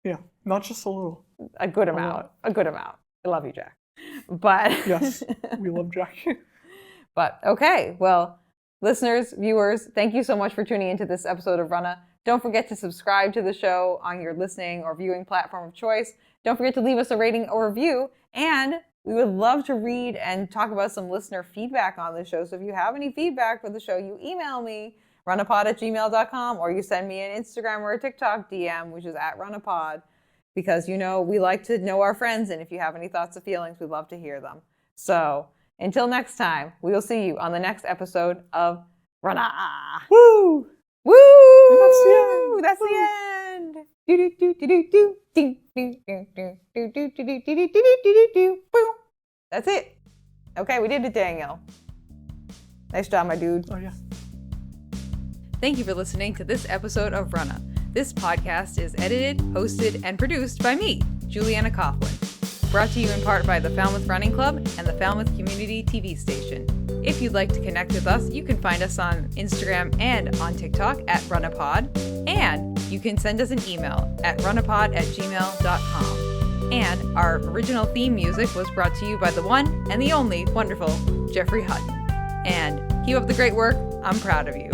Yeah, not just a little. A good amount. A good amount. I love you, Jack. But yes, we love Jack. But okay, well, listeners, viewers, thank you so much for tuning into this episode of Runnah. Don't forget to subscribe to the show on your listening or viewing platform of choice. Don't forget to leave us a rating or review. And we would love to read and talk about some listener feedback on the show. So if you have any feedback for the show, you email me, runnahpod@gmail.com, or you send me an Instagram or a TikTok DM, which is @runnahpod, because, we like to know our friends. And if you have any thoughts or feelings, we'd love to hear them. So until next time, we will see you on the next episode of Runnah. Woo! Woo! That's the end. That's it. Okay, we did it, Daniel. Nice job, my dude. Oh, yeah. Thank you for listening to this episode of Runnah. This podcast is edited, hosted, and produced by me, Julianna Coughlin. Brought to you in part by the Falmouth Running Club and the Falmouth Community TV station. If you'd like to connect with us, you can find us on Instagram and on TikTok @runnahpod, and you can send us an email at runnahpod@gmail.com. And our original theme music was brought to you by the one and the only wonderful Jeffrey Hutton. And keep up the great work. I'm proud of you.